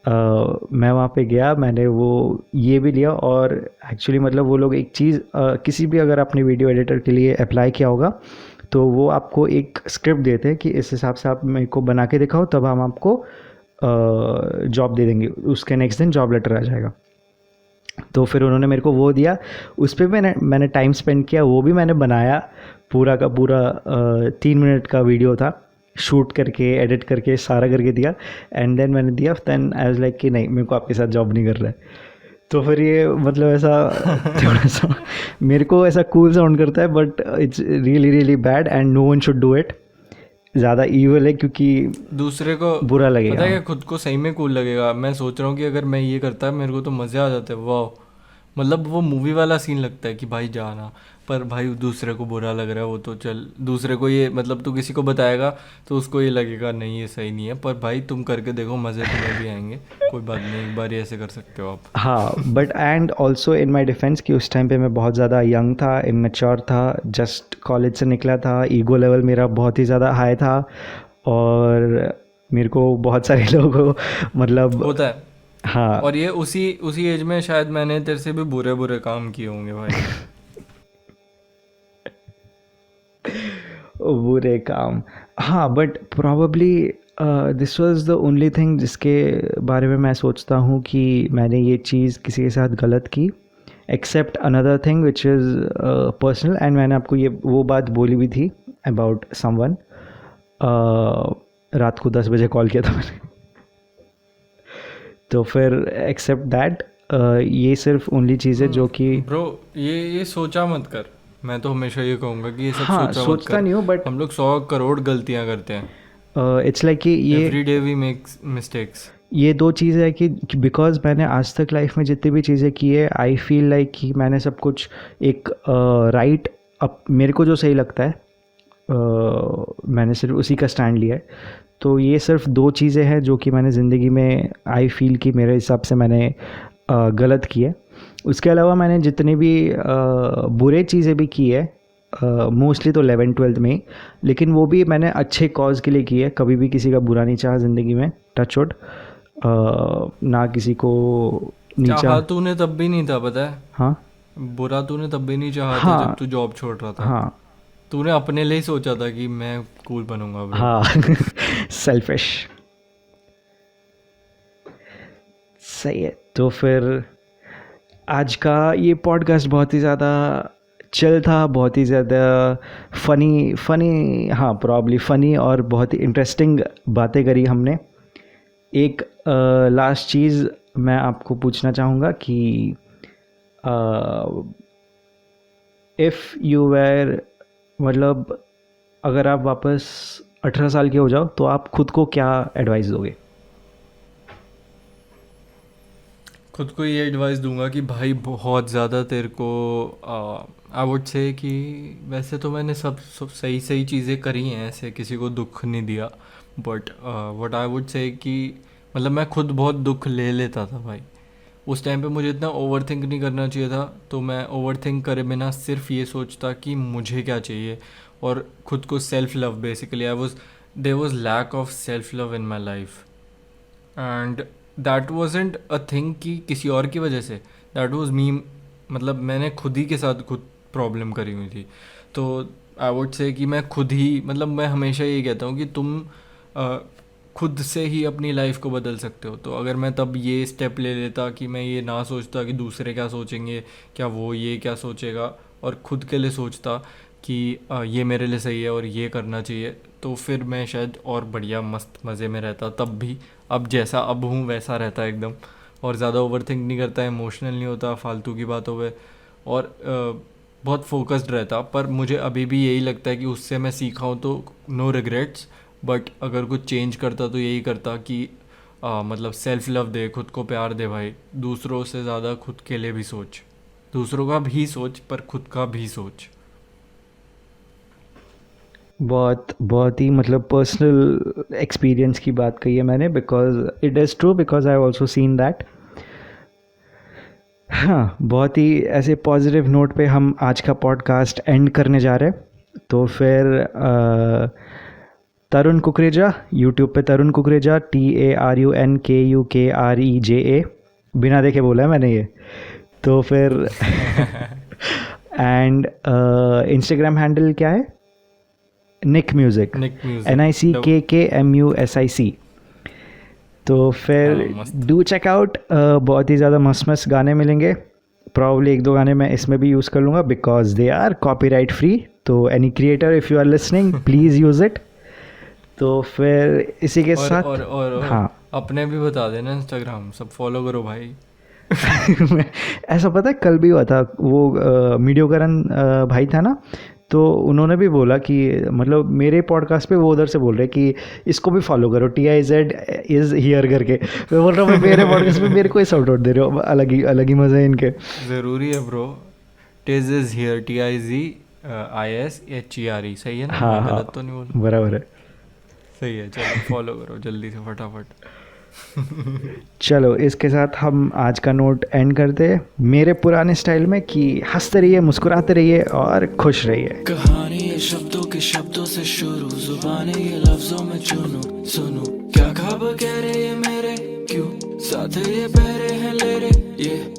मैं वहाँ पे गया, मैंने वो ये भी लिया। और एक्चुअली मतलब वो लोग एक चीज़, किसी भी अगर आपने वीडियो एडिटर के लिए अप्लाई किया होगा तो वो आपको एक स्क्रिप्ट देते हैं कि इस हिसाब से आप मेरे को बना के दिखाओ, तब हम आपको जॉब दे देंगे। उसके नेक्स्ट दिन जॉब लेटर आ जाएगा। तो फिर उन्होंने मेरे को वो दिया, उस पर मैंने टाइम स्पेंड किया, वो भी मैंने बनाया। पूरा का पूरा 3 मिनट का वीडियो था, शूट करके एडिट करके सारा करके दिया। एंड देन मैंने दिया, देन आई वाज लाइक कि नहीं, मेरे को आपके साथ जॉब नहीं कर रहा है। तो फिर ये मतलब ऐसा थोड़ा सा मेरे को ऐसा कूल साउंड करता है, but it's really really bad and no one should do it. ज़्यादा ईवल है क्योंकि
दूसरे को
बुरा
पता है
लगेगा।
क्या, खुद को सही में कूल लगेगा। मैं सोच रहा हूँ कि अगर मैं ये करता मेरे को तो मज़े आ जाते, वाह। मतलब वो मूवी वाला सीन लगता है कि भाई जाना, पर भाई दूसरे को बुरा लग रहा है, वो तो चल दूसरे को ये मतलब तू किसी को बताएगा तो उसको ये लगेगा नहीं ये सही नहीं है, पर भाई तुम करके देखो, मज़े तुम्हें भी आएंगे। कोई बात नहीं, एक बार ही ऐसे कर सकते हो आप।
हाँ, but and also in my defence कि उस टाइम पे मैं बहुत ज़्यादा यंग था, इमेच्योर था, जस्ट कॉलेज से निकला था, ईगो लेवल मेरा बहुत ही ज़्यादा हाई था। और मेरे को बहुत सारे लोगों को मतलब
होता है।
हाँ,
और ये उसी उसी एज में शायद मैंने तेरे से भी बुरे बुरे काम किए होंगे भाई।
बुरे काम। हाँ, but probably this was the only thing जिसके बारे में मैं सोचता हूँ कि मैंने ये चीज़ किसी के साथ गलत की, except another thing which is personal. And मैंने आपको ये वो बात बोली भी थी अबाउट समवन। रात को 10 बजे कॉल किया था मैंने। तो फिर एक्सेप्ट दैट, ये सिर्फ ओनली चीज़ है जो कि
ब्रो, ये सोचा मत कर। मैं तो हमेशा ये कहूँगा कि ये सब
हाँ,
सोचा मत
सोचता
कर।
नहीं हूँ, बट
हम लोग 100 करोड़ गलतियाँ करते हैं।
इट्स लाइक कि
every day we make mistakes.
ये दो चीज़ें है कि बिकॉज मैंने आज तक लाइफ में जितनी भी चीज़ें की है, आई फील लाइक कि मैंने सब कुछ एक राइट, अब मेरे को जो सही लगता है मैंने सिर्फ उसी का स्टैंड लिया है। तो ये सिर्फ दो चीज़ें हैं जो कि मैंने ज़िंदगी में आई फील कि मेरे हिसाब से मैंने गलत की है। उसके अलावा मैंने जितनी भी बुरे चीज़ें भी की है, मोस्टली तो 11th-12th में ही, लेकिन वो भी मैंने अच्छे कॉज के लिए की है। कभी भी किसी का बुरा नहीं चाहा ज़िंदगी में, टच वुड। ना किसी को नीचा।
चाहा तूने तब भी नहीं था, पता है।
हाँ,
बुरा तूने तब भी नहीं चाहा था जब
हाँ,
तू जॉब छोड़ रहा था।
हाँ,
तूने अपने लिए ही सोचा था कि मैं कूल बनूंगा ब्रो।
हाँ। सेल्फिश। सही है। तो फिर आज का ये पॉडकास्ट बहुत ही ज़्यादा चिल था, बहुत ही ज़्यादा फ़नी फ़नी, हाँ प्रॉब्ली फ़नी, और बहुत ही इंटरेस्टिंग बातें करी हमने। एक लास्ट चीज़ मैं आपको पूछना चाहूँगा कि इफ़ यू वेर, मतलब अगर आप वापस 18 साल के हो जाओ तो आप खुद को क्या एडवाइस दोगे?
खुद को ये एडवाइस दूंगा कि भाई बहुत ज़्यादा तेरे को आई वुड से कि वैसे तो मैंने सब सही सही चीज़ें करी हैं, ऐसे किसी को दुख नहीं दिया। But what I would say कि मतलब मैं खुद बहुत दुख ले लेता था भाई। उस टाइम पे मुझे इतना ओवर थिंक नहीं करना चाहिए था, तो मैं ओवर थिंक करे बिना सिर्फ ये सोचता कि मुझे क्या चाहिए, और खुद को self love basically I was there was lack of self love in my life. And that wasn't a thing कि किसी और की वजह से, दैट वॉज मी। मतलब मैंने खुद ही के साथ खुद प्रॉब्लम करी हुई थी। तो आई वुड से कि मैं खुद ही, मतलब मैं हमेशा ये कहता हूँ कि तुम खुद से ही अपनी लाइफ को बदल सकते हो। तो अगर मैं तब ये स्टेप ले लेता कि मैं ये ना सोचता कि दूसरे क्या सोचेंगे, क्या वो ये क्या सोचेगा, और खुद के लिए सोचता कि ये मेरे लिए सही है और ये करना चाहिए, तो फिर मैं शायद और बढ़िया मस्त मज़े में रहता तब भी। अब जैसा अब हूँ वैसा रहता एकदम, और ज़्यादा ओवर थिंक नहीं करता, इमोशनल नहीं होता फालतू की बातों पे, और बहुत फोकस्ड रहता। पर मुझे अभी भी यही लगता है कि उससे मैं सीखा हूँ, तो नो रिग्रेट्स। बट अगर कुछ चेंज करता तो यही करता कि मतलब सेल्फ लव दे, खुद को प्यार दे भाई। दूसरों से ज़्यादा खुद के लिए भी सोच, दूसरों का भी सोच पर खुद का भी सोच।
बहुत बहुत ही मतलब पर्सनल एक्सपीरियंस की बात कही है मैंने, because it is true, because I also seen that. हाँ, बहुत ही ऐसे पॉजिटिव नोट पे हम आज का पॉडकास्ट एंड करने जा रहे हैं। तो फिर तरुण कुकरेजा, यूट्यूब पे तरुण कुकरेजा, TARUNKUKREJA, बिना देखे बोला है मैंने ये। तो फिर एंड इंस्टाग्राम हैंडल क्या है? निक म्यूज़िक,
निक म्यूजिक
NICKKMUSIC। तो फिर
मस्त।
डू चेक आउट, बहुत ही ज़्यादा मस्त मस्त गाने मिलेंगे। प्रॉब्ली एक दो गाने मैं इसमें भी यूज़ कर लूँगा because they are copyright free. तो any creator if you are listening please use it. तो फिर इसी के साथ
और
हाँ
अपने भी बता देना, इंस्टाग्राम सब फॉलो करो भाई।
ऐसा पता है कल भी हुआ था, वो मीडियोकरण भाई था ना, तो उन्होंने भी बोला कि मतलब मेरे पॉडकास्ट पे वो उधर से बोल रहे कि इसको भी फॉलो करो, TIZ इज़ हियर करके। मैं बोल रहा हूँ मेरे पॉडकास्ट पे मेरे को ही साउट आउट दे रहे हो, अलग ही मज़े हैं इनके।
ज़रूरी है ब्रो। टिज इज हियर, TIZISHERE, सही है ना?
हाँ
मैं
हाँ
गलत तो नहीं बोला?
बराबर है।
सही है, चलो फॉलो करो जल्दी से फटाफट।
चलो इसके साथ हम आज का नोट एंड करते हैं मेरे पुराने स्टाइल में कि हंसते रहिए, मुस्कुराते रहिए और खुश रहिए।
कहानी ये शब्दों के शब्दों से शुरू, जुबानी ये लफ्जों में चुनूं सुनूं, क्या ख्वाब कह रहे ये मेरे, क्यों साथ ये पहरे हैं ले रे ये